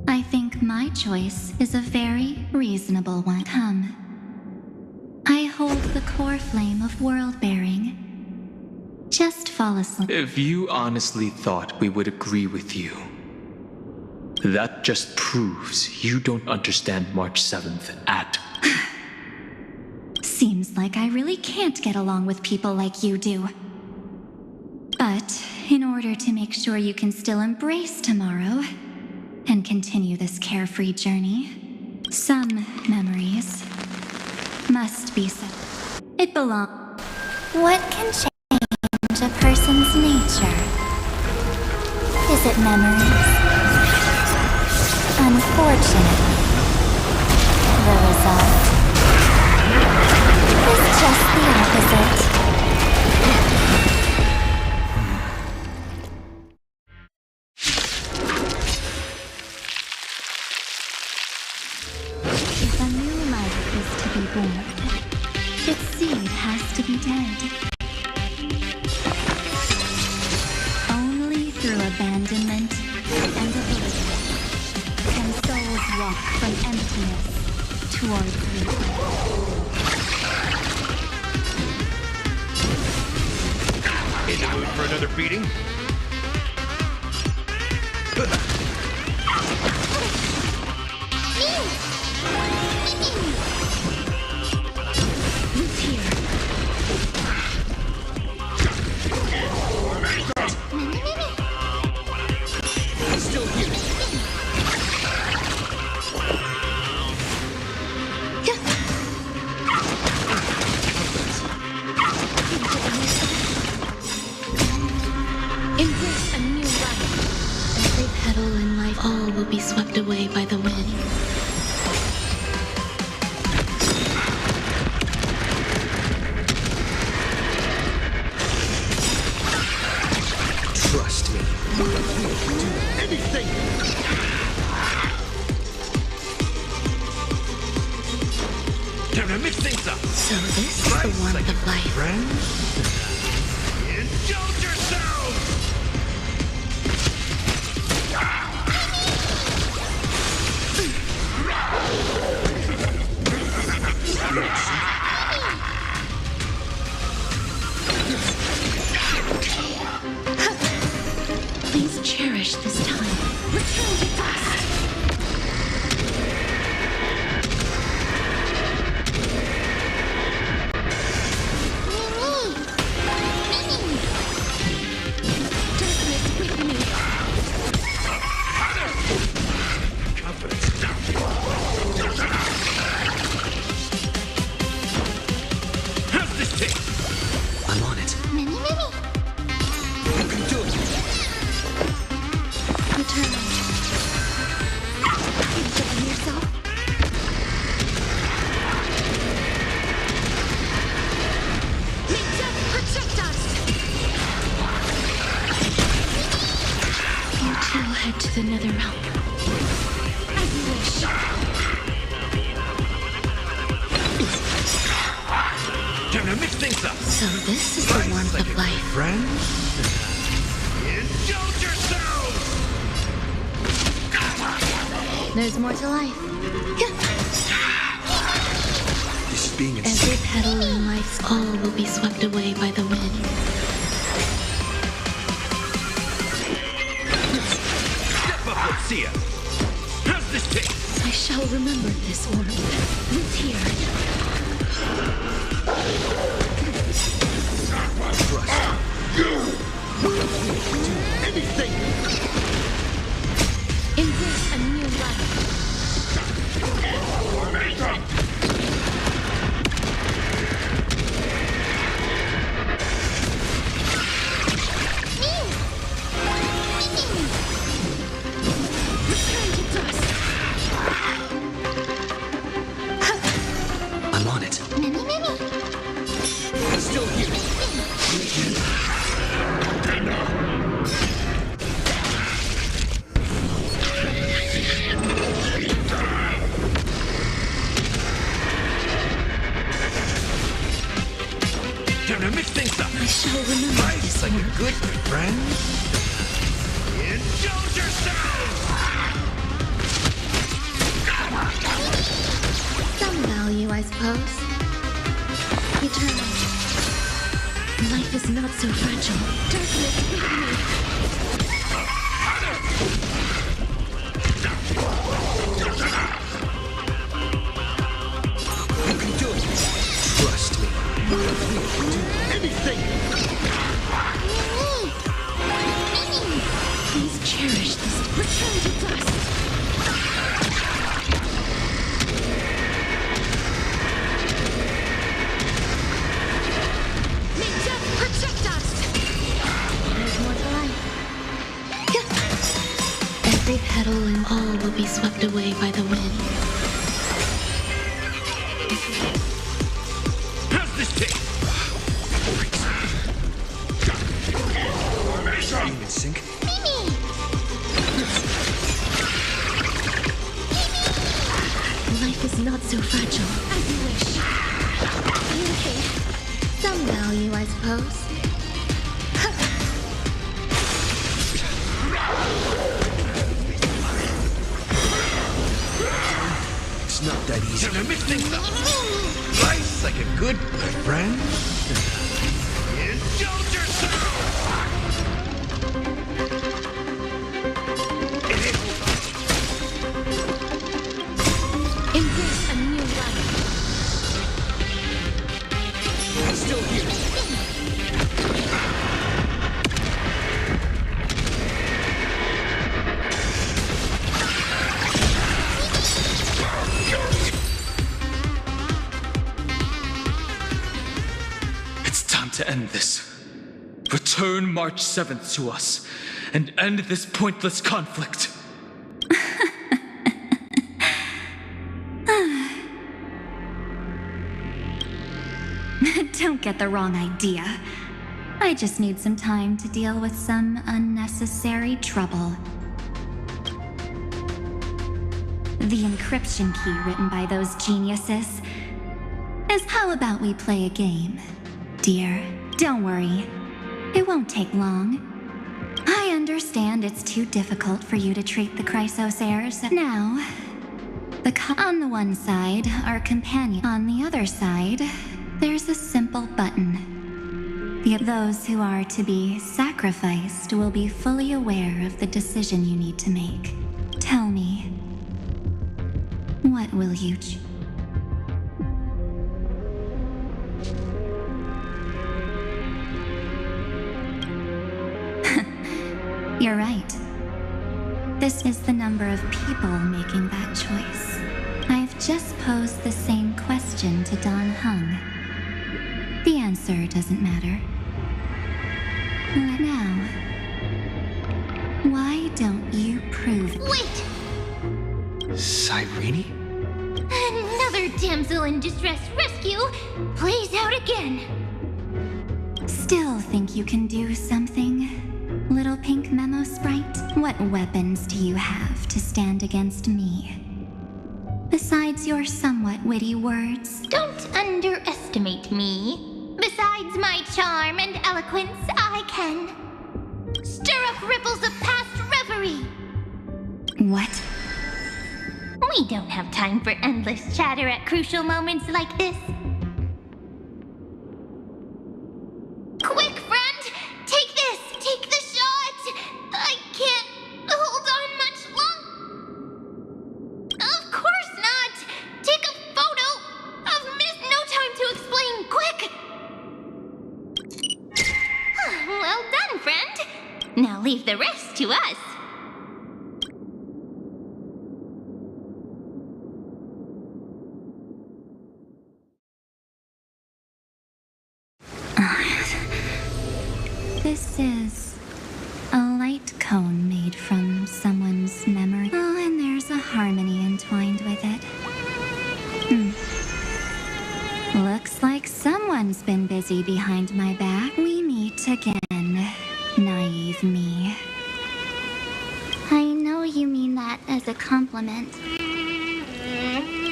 I think my choice is a very reasonable one. Come. I hold the core flame of world-bearing. Just fall asleep. If you honestly thought we would agree with you, that just proves you don't understand March 7th at all. Seems like I really can't get along with people like you do. But in order to make sure you can still embrace tomorrow and continue this carefree journey, some memories must be set. It belongs. What can change a person's nature? Is it memories? Unfortunately, the result is just the opposite. If a new life is to be born, its seed has to be dead. Only through abandonment and oblivion can souls walk from emptiness towards rebirth. In the mood for another beating? Embrace a new life. Every petal in life, all will be swept away by the wind. Trust me. We'll do anything! Time to mix things up! So this is the warmth of life. Friends? Indulge yourselves! Please cherish this time. Return to dust. Darkness with me. Confidence down. How's this taste? I'm on it. You can do it! Return. Enjoy yourself. May death protect us. You two head to the nether realm. So this is the warmth of life. Friends? Indulge yourselves! There's more to life. This is being Every petal in life's all will be swept away by the wind. Step up, let's see ya! How's this taste? I shall remember this warmth. With here. Anything! Embrace a new life. Return to dust. I'm on it. I'm still here! Time to mix things up! I shall remember Life's this like a warmth. good friend. Indulge yourselves! Some value, I suppose. Eternal. Life is not so fragile. Darkness with me. You can do it! Trust me. Anything! Please cherish this. Return to dust. May death protect us. There's more to life. Every petal and all will be swept away by the wind. How's this taste? Being in sync. Life is not so fragile. As you wish. Okay. Some value, I suppose. It's not that easy. Time to mix things up! Life's like a good friend. Indulge yourself! Embrace a new life. I'm still here. It's time to end this. Return March 7th to us and end this pointless conflict. Don't get the wrong idea. I just need some time to deal with some unnecessary trouble. The encryption key written by those geniuses is how about we play a game, dear? Don't worry. It won't take long. I understand it's too difficult for you to treat the Chrysos heirs. Now, on the one side, our companion. On the other side, there's a simple button. Those who are to be sacrificed will be fully aware of the decision you need to make. Tell me, what will you choose? You're right. This is the number of people making that choice. I've just posed the same question to Don Hung. The answer doesn't matter. Now, why don't you prove it? Wait! Cyrene? Another damsel in distress rescue plays out again. Still think you can do something, little pink memo sprite? What weapons do you have to stand against me? Besides your somewhat witty words? Don't underestimate me. Besides my charm and eloquence, I can stir up ripples of past reverie. What? We don't have time for endless chatter at crucial moments like this. Quick, friend! Take this! Take the shot! I can't hold on much longer. Of course not! Take a photo of Miss No Time to Explain, quick! Well done, friend. Now leave the rest to us. This is a light cone made from someone's memory. Oh, and there's a harmony entwined with it. Looks like someone's been busy behind my back. We meet again, naive me. I know you mean that as a compliment.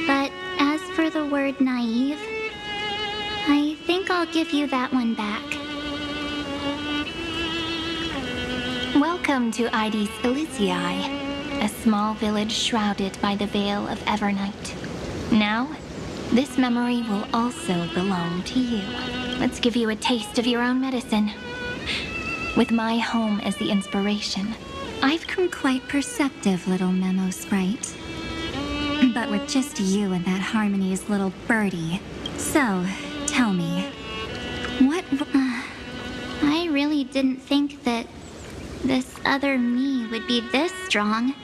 But as for the word naive, I think I'll give you that one back. Welcome to Ides Elysiae, a small village shrouded by the veil of Evernight. Now, this memory will also belong to you. Let's give you a taste of your own medicine. With my home as the inspiration, I've grown quite perceptive, little memo sprite. But with just you and that Harmony's little birdie. So, tell me, what... I really didn't think that this other me would be this strong.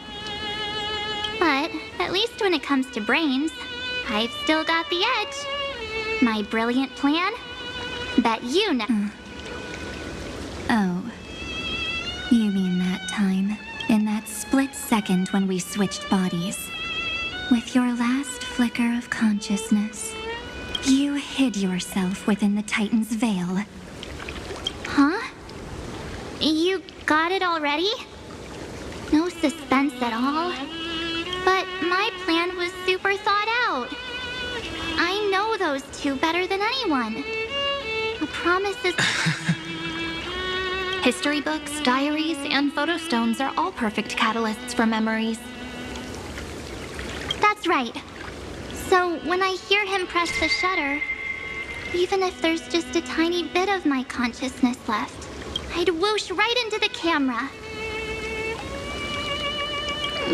But at least when it comes to brains, I've still got the edge. My brilliant plan? Bet you know. Oh. You mean that time, in that split second when we switched bodies. With your last flicker of consciousness, you hid yourself within the Titan's veil. Huh? You got it already? No suspense at all. But my plan was super thought out. I know those two better than anyone. A promise is... History books, diaries, and photo stones are all perfect catalysts for memories. That's right. So when I hear him press the shutter, even if there's just a tiny bit of my consciousness left, I'd whoosh right into the camera.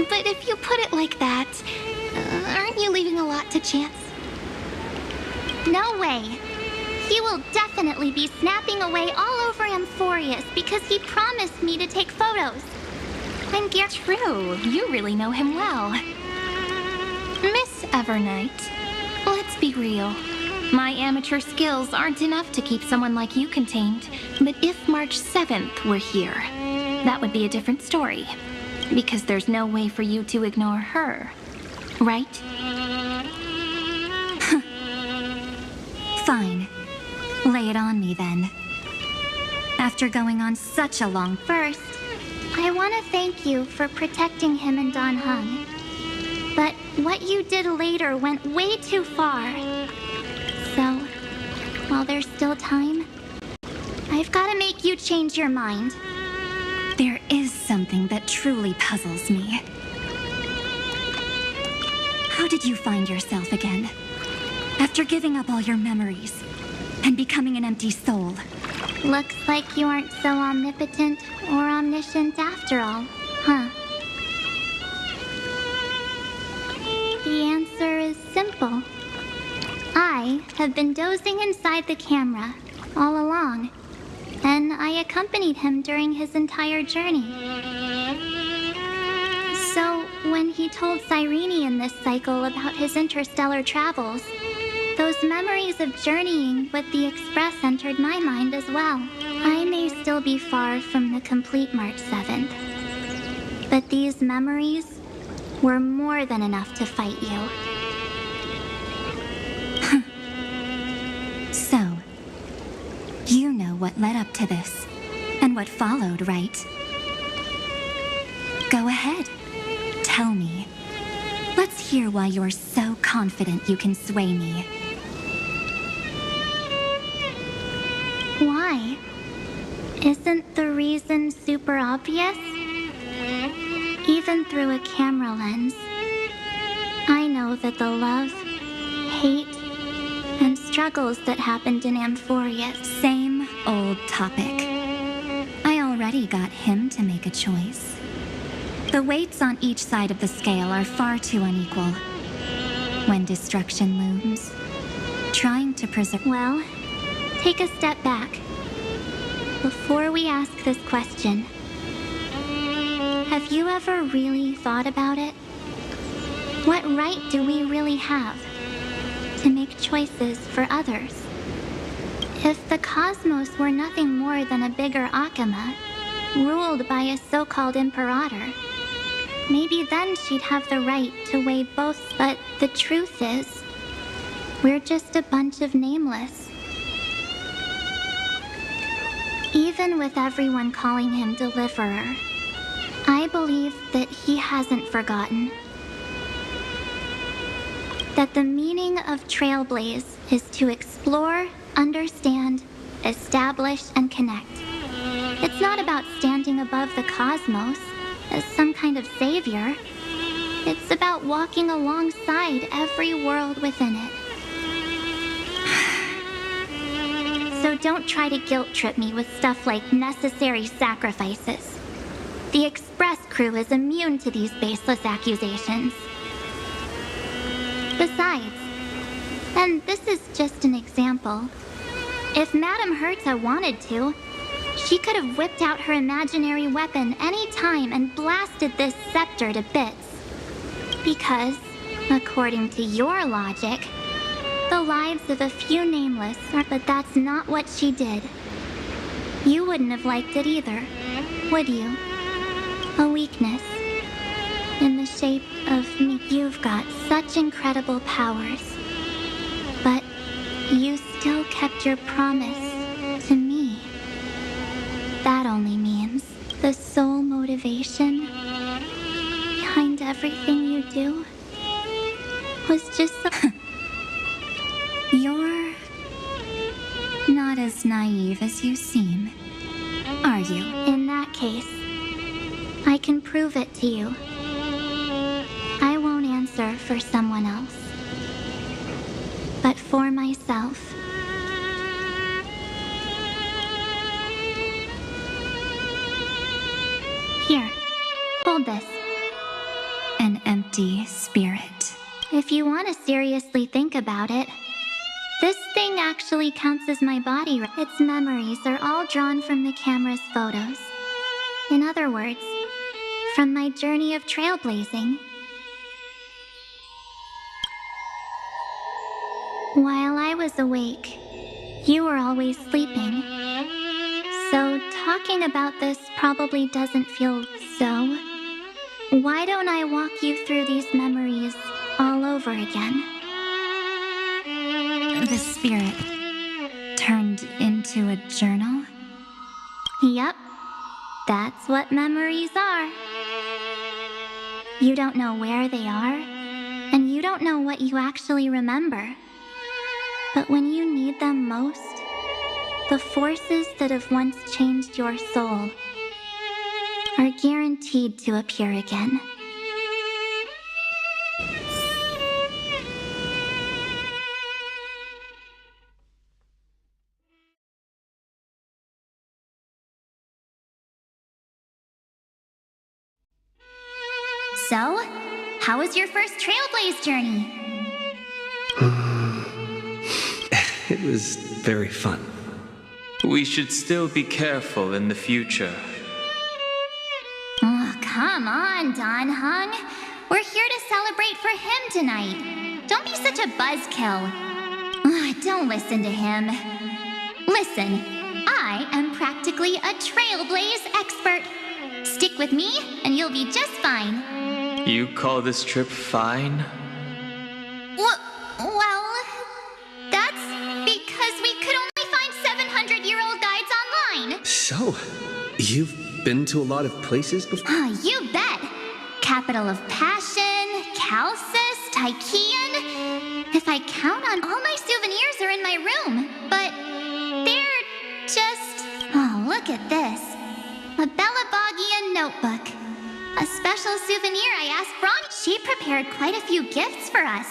But if you put it like that, aren't you leaving a lot to chance? No way. He will definitely be snapping away all over Amphorius because he promised me to take photos. I'm True, you really know him well. Miss Evernight, let's be real. My amateur skills aren't enough to keep someone like you contained. But if March 7th were here, that would be a different story. Because there's no way for you to ignore her, right? Fine. Lay it on me then. After going on such a long... First, I want to thank you for protecting him and Don Hung. But what you did later went way too far. So, while there's still time, I've got to make you change your mind. There is something that truly puzzles me. How did you find yourself again? After giving up all your memories and becoming an empty soul. Looks like you aren't so omnipotent or omniscient after all, huh? The answer is simple. I have been dozing inside the camera all along, and I accompanied him during his entire journey. So, when he told Cyrene in this cycle about his interstellar travels, those memories of journeying with the Express entered my mind as well. I may still be far from the complete March 7th, but these memories were more than enough to fight you. So, you know what led up to this, and what followed, right? Go ahead. Tell me. Let's hear why you're so confident you can sway me. Why? Isn't the reason super obvious? Even through a camera lens, I know that the love, hate, and struggles that happened in Amphoria. Same old topic. I already got him to make a choice. The weights on each side of the scale are far too unequal. When destruction looms, trying to preserve... Well, take a step back. Before we ask this question, have you ever really thought about it? What right do we really have to make choices for others? If the cosmos were nothing more than a bigger Akama, ruled by a so-called imperator, maybe then she'd have the right to weigh both. But the truth is, we're just a bunch of nameless. Even with everyone calling him Deliverer, I believe that he hasn't forgotten that the meaning of Trailblaze is to explore, understand, establish, and connect. It's not about standing above the cosmos as some kind of savior. It's about walking alongside every world within it. So don't try to guilt trip me with stuff like necessary sacrifices. The Express crew is immune to these baseless accusations. Besides, and this is just an example, if Madame Herta wanted to, she could have whipped out her imaginary weapon any time and blasted this scepter to bits. Because, according to your logic, the lives of a few nameless are... But that's not what she did. You wouldn't have liked it either, would you? A weakness in the shape of me. You've got such incredible powers, but you still kept your promise to me. That only means the sole motivation behind everything you do was just so... You're not as naive as you seem, are you? In that case, I can prove it to you. I won't answer for someone else, but for myself. Here, hold this. An empty spirit. If you want to seriously think about it, this thing actually counts as my body. Its memories are all drawn from the camera's photos. In other words, from my journey of trailblazing. While I was awake, you were always sleeping. So talking about this probably doesn't feel so. Why don't I walk you through these memories all over again? The spirit turned into a journal? Yep, that's what memories are. You don't know where they are, and you don't know what you actually remember. But when you need them most, the forces that have once changed your soul are guaranteed to appear again. So, how was your first Trailblaze journey? It was very fun. We should still be careful in the future. Oh, come on, Don Hung. We're here to celebrate for him tonight. Don't be such a buzzkill. Don't listen to him. Listen, I am practically a Trailblaze expert. Stick with me, and you'll be just fine. You call this trip fine? Well, that's because we could only find 700-year-old guides online. So, you've been to a lot of places before? You bet. Capital of Passion, Calcis, Tychean. If I count on all my souvenirs are in my room, but they're just at this. A Belabogian notebook. A special souvenir I asked Bron. She prepared quite a few gifts for us.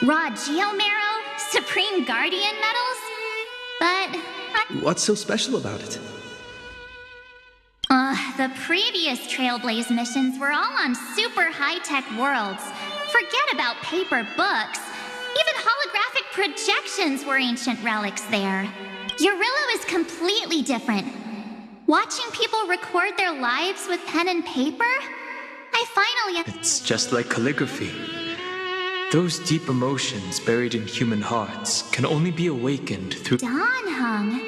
Raw Geomarrow, Supreme Guardian medals. But What's so special about it? the previous Trailblaze missions were all on super high-tech worlds. Forget about paper books. Even holographic projections were ancient relics there. Eurillo is completely different. Watching people record their lives with pen and paper? I finally... It's just like calligraphy. Those deep emotions buried in human hearts can only be awakened through... Danheng,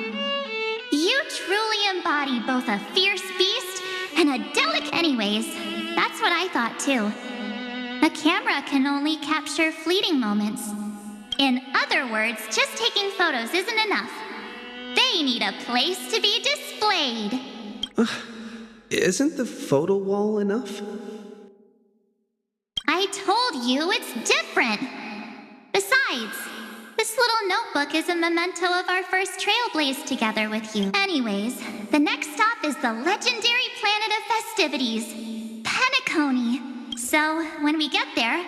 you truly embody both a fierce beast and a delicate... Anyways, that's what I thought too. A camera can only capture fleeting moments. In other words, just taking photos isn't enough. They need a place to be displayed. Isn't the photo wall enough? I told you it's different. Besides, this little notebook is a memento of our first Trailblaze together with you. Anyways, the next stop is the legendary planet of festivities, Penacony. So, when we get there,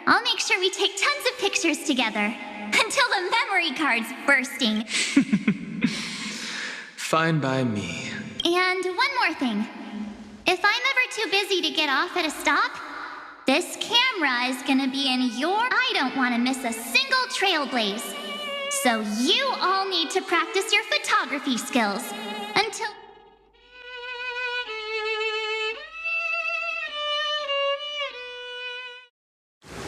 I'll make sure we take tons of pictures together. Until the memory card's bursting. Fine by me. And one more thing. If I'm ever too busy to get off at a stop, this camera is gonna be in your... I don't want to miss a single Trailblaze. So you all need to practice your photography skills. Until...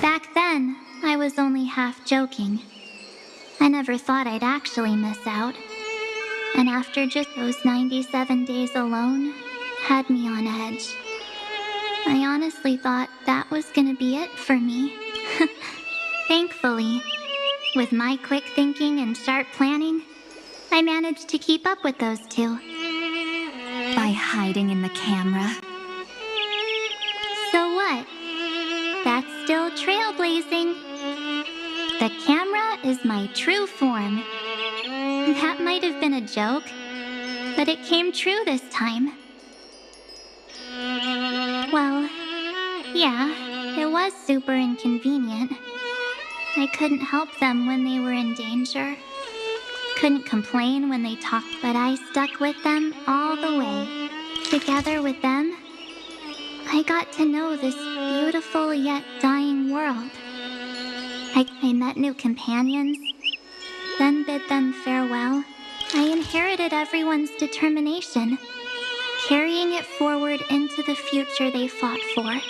Back then, I was only half joking. I never thought I'd actually miss out. And after just those 97 days alone, had me on edge. I honestly thought that was gonna be it for me. Thankfully, with my quick thinking and sharp planning, I managed to keep up with those two. By hiding in the camera. So what? That's still trailblazing. The camera is my true form. That might have been a joke, but it came true this time. Well, yeah, it was super inconvenient. I couldn't help them when they were in danger. Couldn't complain when they talked, but I stuck with them all the way. Together with them, I got to know this beautiful yet dying world. I met new companions, then bid them farewell. I inherited everyone's determination, carrying it forward into the future they fought for,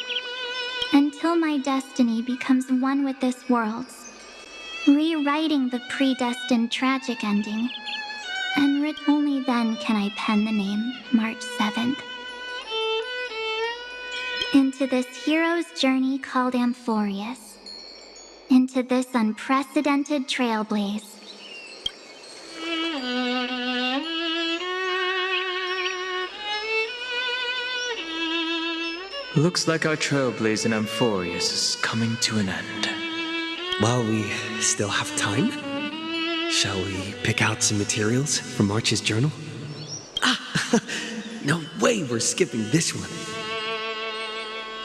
until my destiny becomes one with this world's, rewriting the predestined tragic ending. And only then can I pen the name March 7th. Into this hero's journey called Amphorius. Into this unprecedented trailblaze. Looks like our trailblaze in Amphorius is coming to an end. While we still have time, shall we pick out some materials from March's journal? Ah, no way we're skipping this one.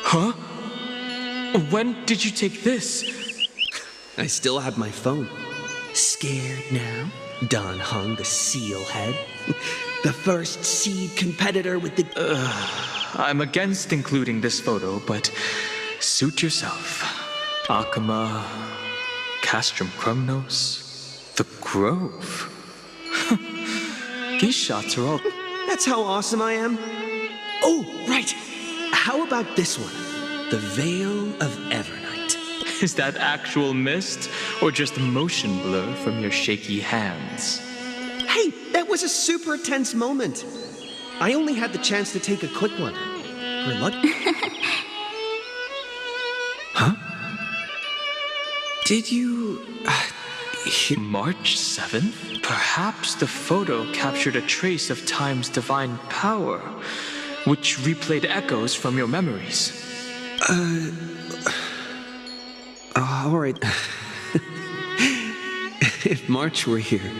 Huh? When did you take this? I still have my phone. Scared now? Danheng, the seal head. The first seed competitor with the... I'm against including this photo, but suit yourself. Akama, Castrum Krumnos, the Grove. These shots are all... That's how awesome I am. Oh, right. How about this one? The Veil of Evernight. Is that actual mist, or just motion blur from your shaky hands? Hey, that was a super tense moment. I only had the chance to take a quick one. We're lucky. Huh? Did you... March 7th? Perhaps the photo captured a trace of time's divine power, which replayed echoes from your memories. All right. If March were here,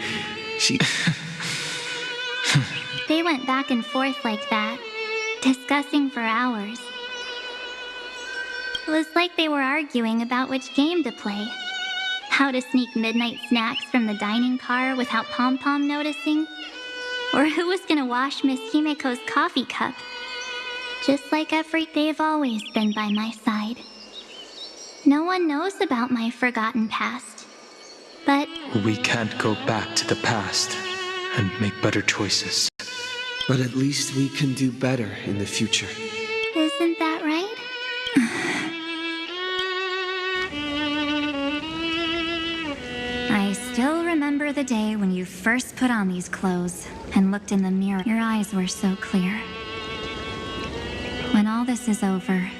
she... They went back and forth like that, discussing for hours. It was like they were arguing about which game to play. How to sneak midnight snacks from the dining car without Pom-Pom noticing. Or who was gonna wash Miss Himeko's coffee cup. Just like they've always been by my side. No one knows about my forgotten past. But We can't go back to the past and make better choices. But at least we can do better in the future. isn't that right? I still remember the day when you first put on these clothes and looked in the mirror. Your eyes were so clear. When all this is over,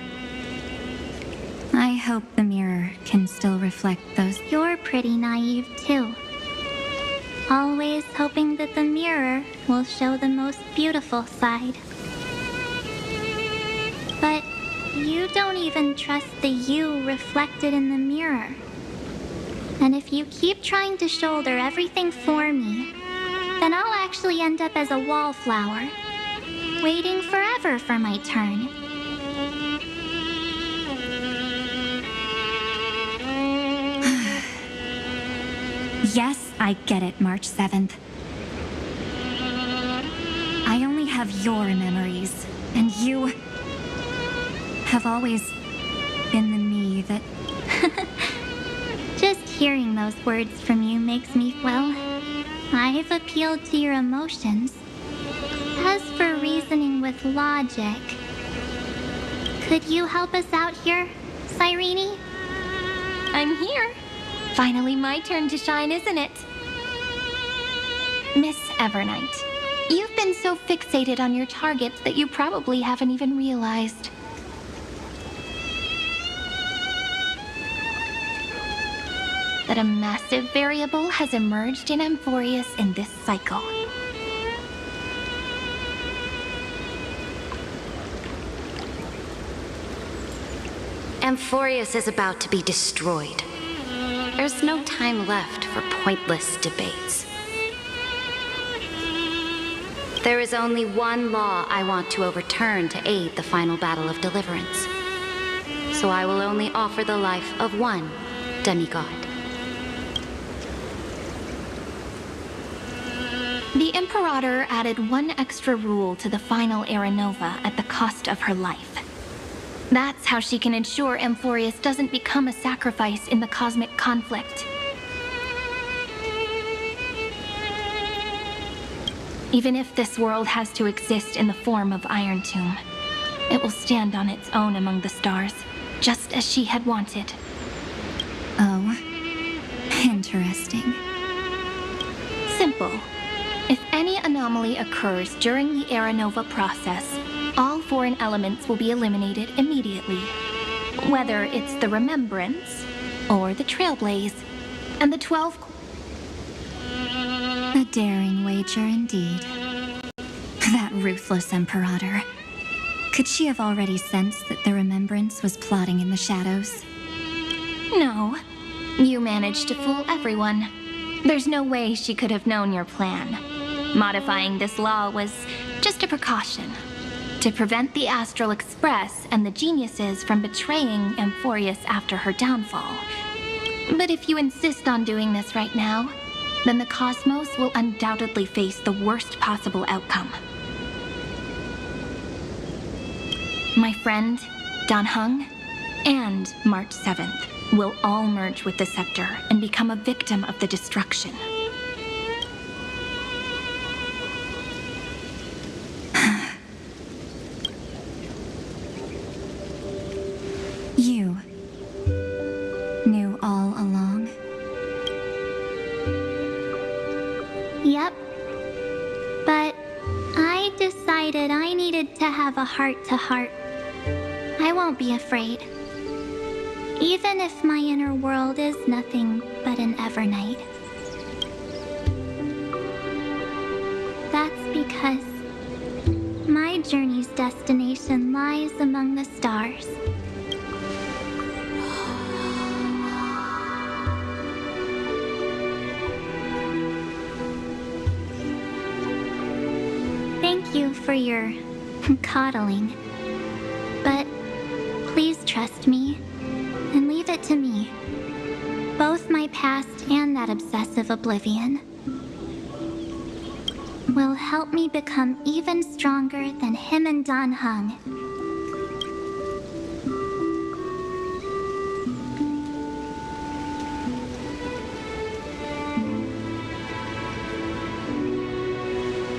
I hope the mirror can still reflect those. You're pretty naive too. Always hoping that the mirror will show the most beautiful side. But you don't even trust the you reflected in the mirror. And if you keep trying to shoulder everything for me, then I'll actually end up as a wallflower, waiting forever for my turn. Yes, I get it, March 7th. I only have your memories, and you have always been the me that... Just hearing those words from you makes me, well, I've appealed to your emotions. As for reasoning with logic, could you help us out here, Cyrene? I'm here. Finally my turn to shine, isn't it? Miss Evernight, you've been so fixated on your targets that you probably haven't even realized. That a massive variable has emerged in Amphorius in this cycle. Amphorius is about to be destroyed. There's no time left for pointless debates. There is only one law I want to overturn to aid the final battle of deliverance. So I will only offer the life of one demigod. The Imperator added one extra rule to the final Era Nova at the cost of her life. That's how she can ensure Amphorius doesn't become a sacrifice in the cosmic conflict. Even if this world has to exist in the form of Iron Tomb, it will stand on its own among the stars, just as she had wanted. Oh, interesting. Simple. If any anomaly occurs during the Era Nova process, all foreign elements will be eliminated immediately. Whether it's the Remembrance or the Trailblaze, and the 12... A daring wager indeed. That ruthless Imperator. Could she have already sensed that the Remembrance was plotting in the shadows? No. You managed to fool everyone. There's no way she could have known your plan. Modifying this law was just a precaution, to prevent the Astral Express and the geniuses from betraying Amphorius after her downfall. But if you insist on doing this right now, then the cosmos will undoubtedly face the worst possible outcome. My friend, Dan Heng, and March 7th will all merge with the Scepter and become a victim of the destruction. You knew all along? Yep. But I decided I needed to have a heart-to-heart. I won't be afraid. Even if my inner world is nothing but an Evernight. That's because my journey's destination lies among the stars. for your coddling. But please trust me and leave it to me. Both my past and that obsessive oblivion will help me become even stronger than him and Dan Heng.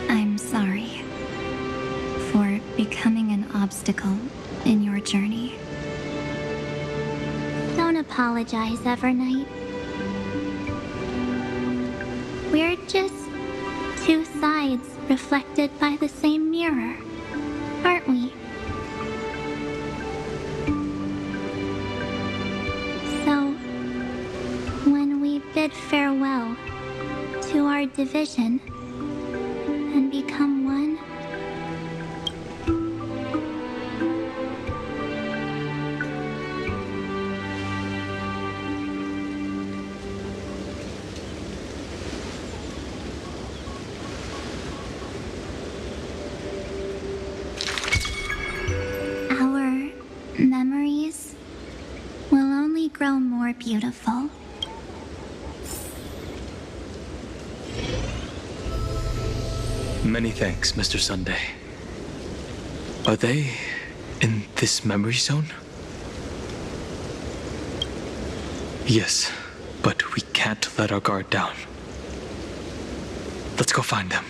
I'm sorry for becoming an obstacle in your journey. Don't apologize, Evernight. We're just two sides reflected by the same mirror, aren't we? So, when we bid farewell to our division and become one, our memories will only grow more beautiful. Many thanks, Mr. Sunday. Are they in this memory zone? Yes, but we can't let our guard down. Let's go find them.